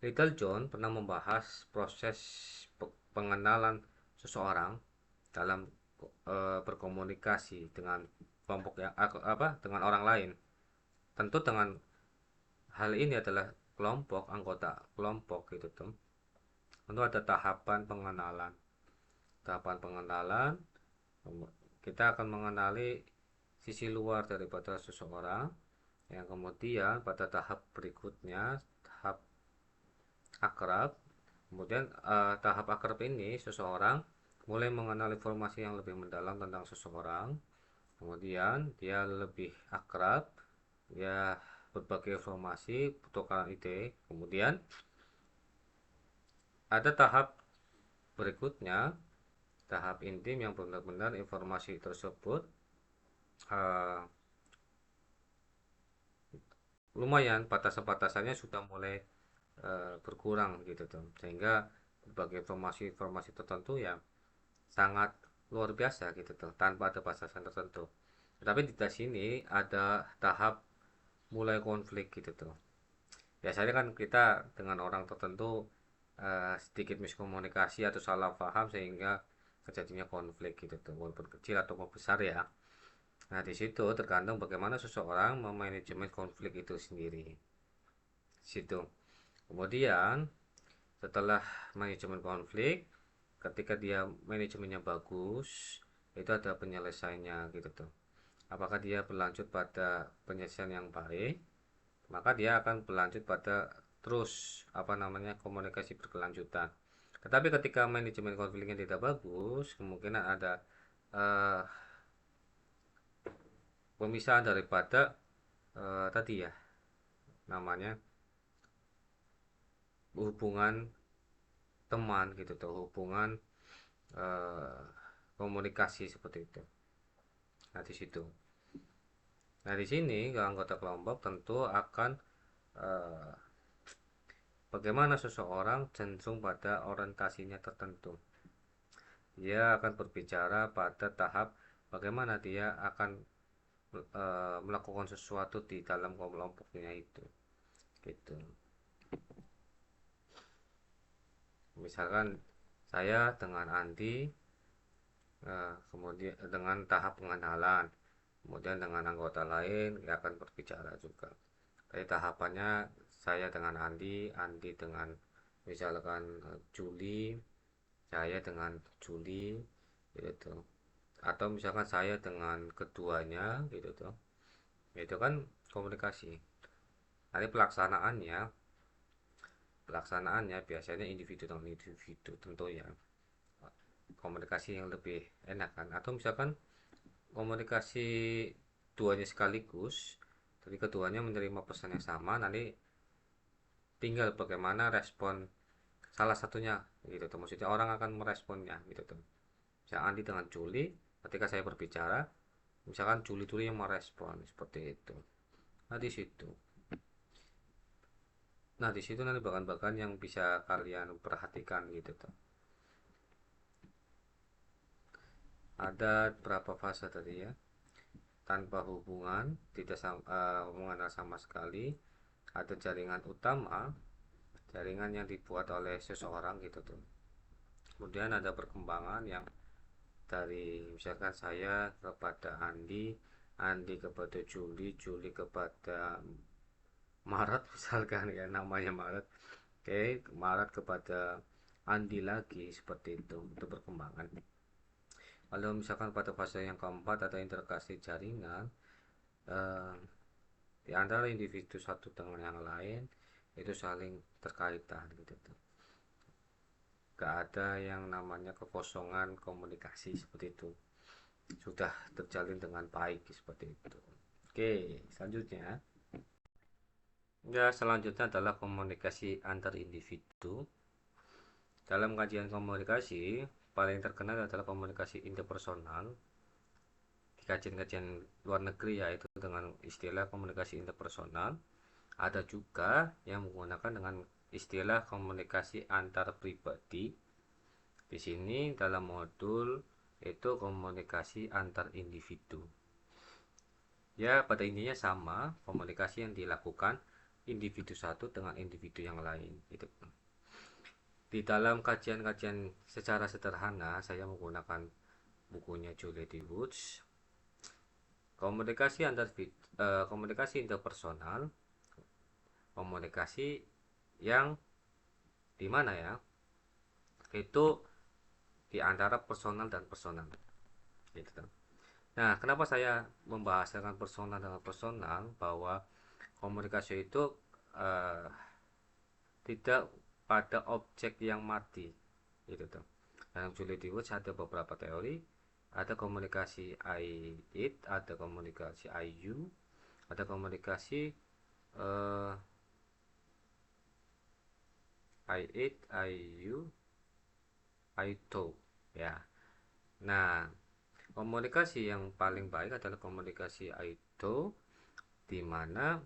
Little John pernah membahas proses pengenalan seseorang dalam berkomunikasi dengan kelompok yang dengan orang lain. Tentu dengan hal ini adalah kelompok, anggota kelompok gitu tuh. Tentu ada tahapan pengenalan. Tahapan pengenalan, kita akan mengenali sisi luar daripada seseorang, yang kemudian pada tahap berikutnya, tahap akrab. Kemudian tahap akrab ini seseorang mulai mengenal informasi yang lebih mendalam tentang seseorang. Kemudian dia lebih akrab, ya berbagai informasi, pertukaran ide. Kemudian ada tahap berikutnya, tahap intim, yang benar-benar informasi tersebut uh, lumayan batasan-batasannya sudah mulai berkurang gitu tuh, sehingga berbagai informasi-informasi tertentu ya sangat luar biasa gitu tuh, tanpa ada batasan tertentu. Tetapi di sini ada tahap mulai konflik gitu tuh. Biasanya kan kita dengan orang tertentu sedikit miskomunikasi atau salah paham sehingga terjadinya konflik gitu tuh, walaupun kecil atau besar ya. Nah, di situ tergantung bagaimana seseorang memanajemen konflik itu sendiri. Situ. Kemudian setelah manajemen konflik, ketika dia manajemennya bagus, itu ada penyelesaiannya gitu tuh. Apakah dia berlanjut pada penyelesaian yang baik, maka dia akan berlanjut pada terus komunikasi berkelanjutan. Tetapi ketika manajemen konfliknya tidak bagus, kemungkinan ada uh, pemisahan daripada tadi ya namanya hubungan teman gitu tuh, hubungan uh, komunikasi seperti itu. Nah, di situ. Nah, di sini anggota kelompok tentu akan uh, bagaimana seseorang cenderung pada orientasinya tertentu. Dia akan berbicara pada tahap bagaimana dia akan melakukan sesuatu di dalam kelompoknya itu. Gitu. Misalkan saya dengan Andi, kemudian dengan tahap pengenalan, kemudian dengan anggota lain dia akan berbicara juga. Jadi tahapannya saya dengan Andi, Andi dengan misalkan Juli, saya dengan Juli gitu. Atau misalkan saya dengan keduanya gitu tuh. Itu kan komunikasi. Nanti pelaksanaannya biasanya individu dengan individu tentu ya, komunikasi yang lebih enak kan. Atau misalkan komunikasi duanya sekaligus, jadi keduanya menerima pesan yang sama, nanti tinggal bagaimana respon salah satunya gitu tuh. Maksudnya orang akan meresponnya gitu tuh. Misalnya Andi dengan Juli, ketika saya berbicara, misalkan Juli yang merespon seperti itu. Nah, di situ. Nah, di situ nanti bahan-bahan yang bisa kalian perhatikan gitu tuh. Ada berapa fase tadi ya? tanpa hubungan, tidak hubungan sama sekali, ada jaringan utama, jaringan yang dibuat oleh seseorang gitu tuh. Kemudian ada perkembangan yang dari misalkan saya kepada Andi, Andi kepada Juli, Juli kepada Maret misalkan ya, namanya Maret. Oke, Maret kepada Andi lagi, seperti itu perkembangan. Kalau misalkan pada fase yang keempat ada interaksi jaringan eh, di antara individu satu dengan yang lain, itu saling terkaitan gitu tuh. Gak ada yang namanya kekosongan komunikasi, seperti itu, sudah terjalin dengan baik seperti itu. Oke, selanjutnya ya, selanjutnya adalah komunikasi antar individu. Dalam kajian komunikasi, paling terkenal adalah komunikasi interpersonal di kajian-kajian luar negeri, yaitu dengan istilah komunikasi interpersonal. Ada juga yang menggunakan dengan istilah komunikasi antar pribadi. Di sini dalam modul itu komunikasi antar individu. Ya, pada intinya sama, komunikasi yang dilakukan individu satu dengan individu yang lain. Gitu. Di dalam kajian-kajian secara sederhana, saya menggunakan bukunya Juliette Woods. Komunikasi interpersonal, komunikasi yang dimana ya, itu di antara personal dan personal. Gitu. Nah, kenapa saya membahasakan personal dengan personal, bahwa komunikasi itu eh, tidak pada objek yang mati, gitu tuh. Dalam Juliette Woods ada beberapa teori, ada komunikasi I it, ada komunikasi I you, ada komunikasi uh, I it, I you, I to, ya. Nah, komunikasi yang paling baik adalah komunikasi I to, di mana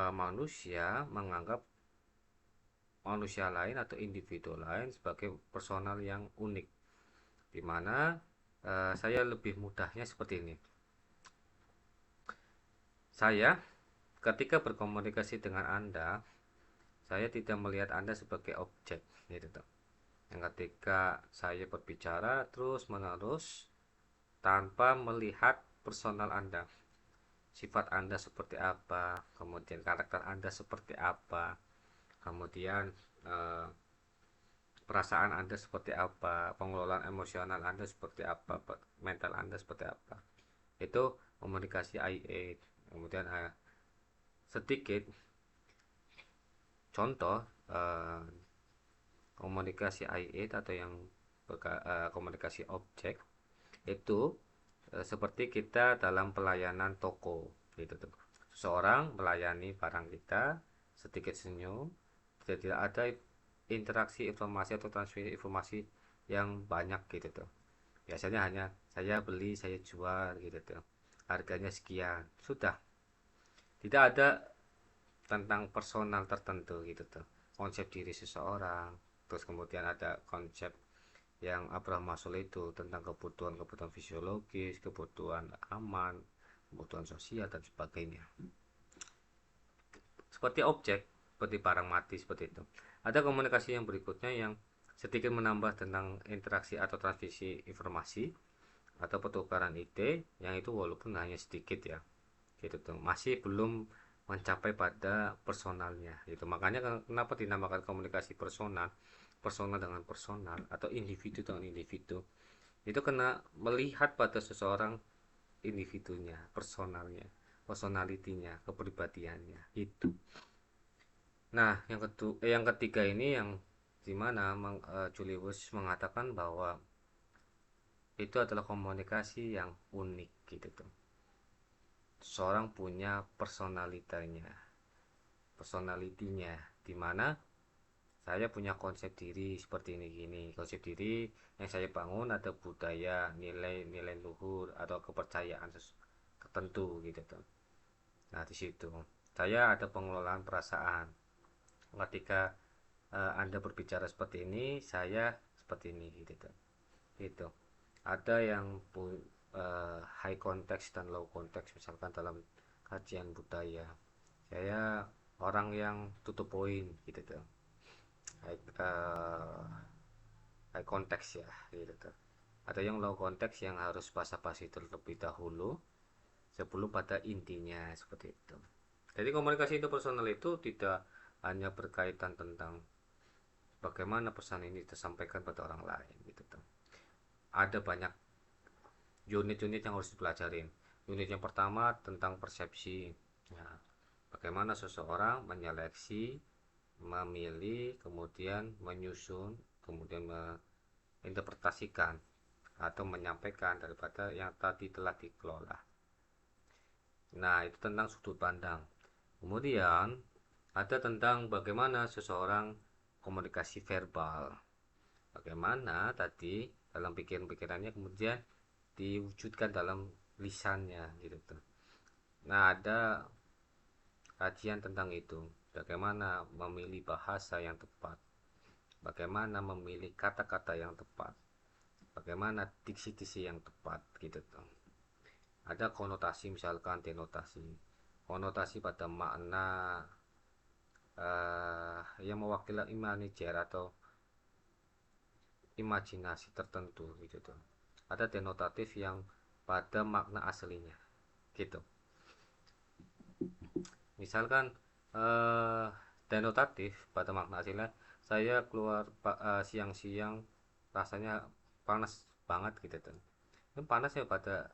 manusia menganggap manusia lain atau individu lain sebagai personal yang unik, di mana saya lebih mudahnya seperti ini. Saya ketika berkomunikasi dengan Anda, saya tidak melihat Anda sebagai objek, gitu. Yang ketika saya berbicara terus menerus tanpa melihat personal Anda, sifat Anda seperti apa, kemudian karakter Anda seperti apa, kemudian eh, perasaan Anda seperti apa, pengelolaan emosional Anda seperti apa, mental Anda seperti apa. Itu komunikasi IA. Kemudian sedikit contoh komunikasi IA atau yang komunikasi objek itu seperti kita dalam pelayanan toko, gitu tuh. Seseorang melayani barang kita, sedikit senyum, tidak ada interaksi informasi atau transfer informasi yang banyak, gitu tuh. Biasanya hanya saya beli, saya jual, gitu tuh, harganya sekian, sudah. Tidak ada tentang personal tertentu, gitu tuh, konsep diri seseorang. Terus kemudian ada konsep yang Abraham Maslow itu tentang kebutuhan fisiologis, kebutuhan aman, kebutuhan sosial dan sebagainya. Seperti objek, seperti barang mati, seperti itu. Ada komunikasi yang berikutnya yang sedikit menambah tentang interaksi atau transmisi informasi atau pertukaran ide, yang itu walaupun hanya sedikit ya, gitu tuh, masih belum mencapai pada personalnya, gitu. Makanya kenapa dinamakan komunikasi personal, personal dengan personal atau individu dengan individu, itu kena melihat pada seseorang, individunya, personalnya, personalitinya, kepribadiannya itu. Nah, yang ketiga ini yang dimana Julius mengatakan bahwa itu adalah komunikasi yang unik, gitu tuh. Seorang punya personalitinya, dimana saya punya konsep diri seperti ini gini. Konsep diri yang saya bangun ada budaya, nilai-nilai luhur atau kepercayaan tertentu, gitu tuh. Nah, di situ saya ada pengelolaan perasaan. Ketika Anda berbicara seperti ini, saya seperti ini, gitu tuh. Gitu. Ada yang high context dan low context. Misalkan dalam kajian budaya, saya orang yang tutup poin gitu tuh, high, high context ya gitu tuh. Ada yang low context yang harus basa-basi terlebih dahulu sebelum pada intinya, seperti itu. Jadi komunikasi interpersonal itu tidak hanya berkaitan tentang bagaimana pesan ini tersampaikan pada orang lain gitu tuh. Ada banyak unit-unit yang harus dipelajarin. Unit yang pertama tentang persepsi. Ya, bagaimana seseorang menyeleksi, memilih, kemudian menyusun, kemudian menginterpretasikan atau menyampaikan daripada yang tadi telah dikelola. Nah, itu tentang sudut pandang. Kemudian ada tentang bagaimana seseorang komunikasi verbal. Bagaimana tadi dalam pikiran-pikirannya kemudian diwujudkan dalam lisannya gitu tuh. Nah, ada kajian tentang itu. Bagaimana memilih bahasa yang tepat. Bagaimana memilih kata-kata yang tepat. Bagaimana diksi-diksi yang tepat gitu tuh. Ada konotasi, misalkan denotasi. Konotasi pada makna yang mewakili manajer atau imajinasi tertentu gitu tuh. Ada denotatif yang pada makna aslinya gitu. Misalkan eh, denotatif pada makna aslinya, saya keluar siang-siang rasanya panas banget gitu tuh. Ini panas ya pada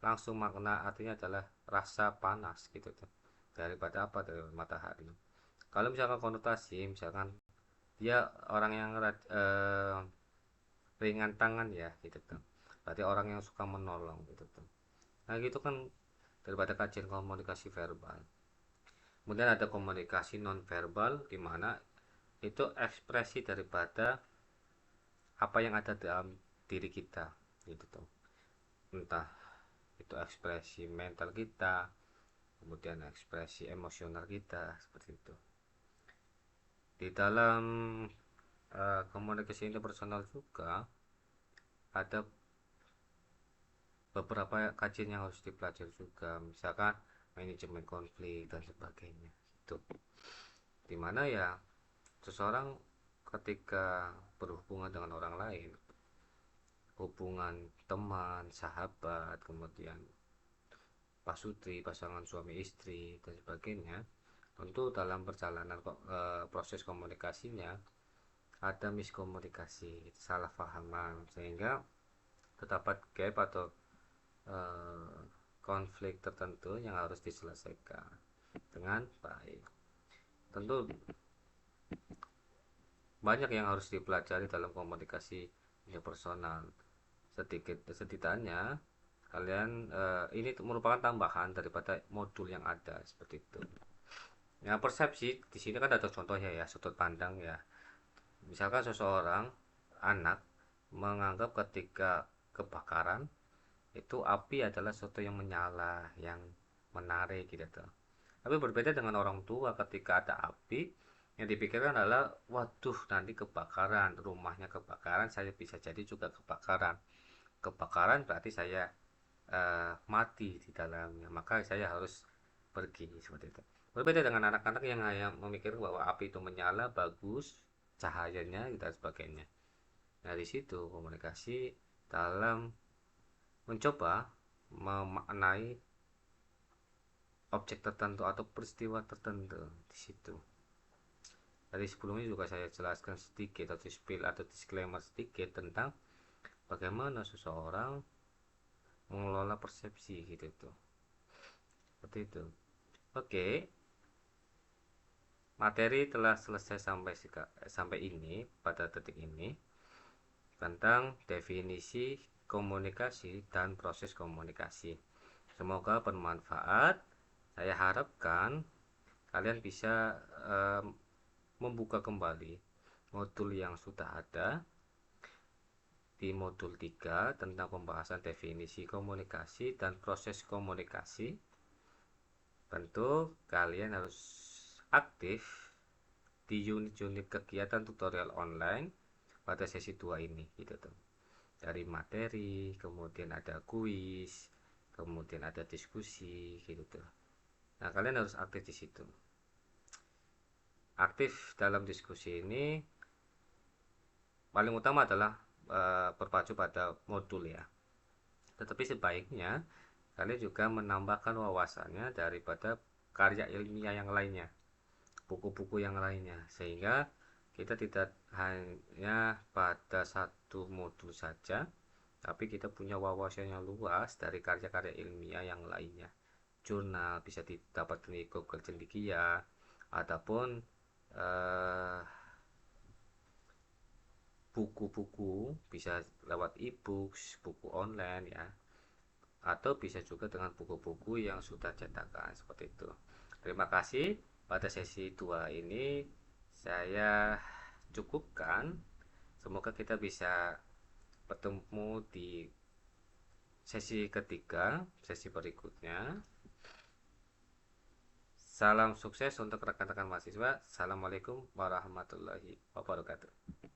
langsung makna artinya adalah rasa panas gitu tuh. Daripada apa, dari matahari. Kalau misalkan konotasi, misalkan dia orang yang ringan tangan ya gitu tuh, berarti orang yang suka menolong gitu tuh. Nah gitu kan, daripada kajian komunikasi verbal. Kemudian ada komunikasi non verbal, di mana itu ekspresi daripada apa yang ada dalam diri kita gitu tuh, entah itu ekspresi mental kita, kemudian ekspresi emosional kita, seperti itu. Di dalam komunikasi interpersonal juga ada beberapa kajian yang harus dipelajari juga, misalkan manajemen konflik dan sebagainya itu, dimana ya seseorang ketika berhubungan dengan orang lain, hubungan teman, sahabat, kemudian pasutri, pasangan suami istri dan sebagainya, tentu dalam perjalanan proses komunikasinya ada miskomunikasi, salah pahaman, sehingga terdapat gap atau eh, konflik tertentu yang harus diselesaikan dengan baik. Tentu banyak yang harus dipelajari dalam komunikasi interpersonal. Setidaknya kalian ini merupakan tambahan daripada modul yang ada, seperti itu. Ya, persepsi di sini kan ada contohnya ya, sudut pandang ya. Misalkan seseorang anak menganggap ketika kebakaran itu api adalah sesuatu yang menyala, yang menarik gitu. Tapi berbeda dengan orang tua, ketika ada api yang dipikirkan adalah, waduh nanti kebakaran, rumahnya kebakaran, saya bisa jadi juga kebakaran. Kebakaran berarti saya mati di dalamnya, maka saya harus pergi, seperti itu. Berbeda dengan anak-anak yang hanya memikirkan bahwa api itu menyala, bagus cahayanya dan sebagainya. Nah, di situ komunikasi dalam mencoba memaknai objek tertentu atau peristiwa tertentu di situ. Tadi sebelumnya juga saya jelaskan sedikit atau spill atau disclaimer sedikit tentang bagaimana seseorang mengelola persepsi gitu tuh. Seperti itu. Oke, materi telah selesai sampai ini, pada detik ini, tentang definisi komunikasi dan proses komunikasi. Semoga bermanfaat. Saya harapkan kalian bisa membuka kembali modul yang sudah ada di modul 3 tentang pembahasan definisi komunikasi dan proses komunikasi. Tentu kalian harus aktif di unit-unit kegiatan tutorial online pada sesi 2 ini gitu tuh. dari materi, kemudian ada kuis, kemudian ada diskusi gitu tuh. Nah, kalian harus aktif di situ. Aktif dalam diskusi ini paling utama adalah berpacu pada modul ya. Tetapi sebaiknya kalian juga menambahkan wawasannya daripada karya ilmiah yang lainnya, buku-buku yang lainnya, sehingga kita tidak hanya pada satu modul saja, tapi kita punya wawasan yang luas dari karya-karya ilmiah yang lainnya. Jurnal bisa didapat di Google Cendekia, ataupun eh, buku-buku bisa lewat e-books, buku online ya, atau bisa juga dengan buku-buku yang sudah cetakan seperti itu. Terima kasih. Pada sesi 2 ini saya cukupkan. Semoga kita bisa bertemu di sesi ketiga, sesi berikutnya. Salam sukses untuk rekan-rekan mahasiswa. Assalamualaikum warahmatullahi wabarakatuh.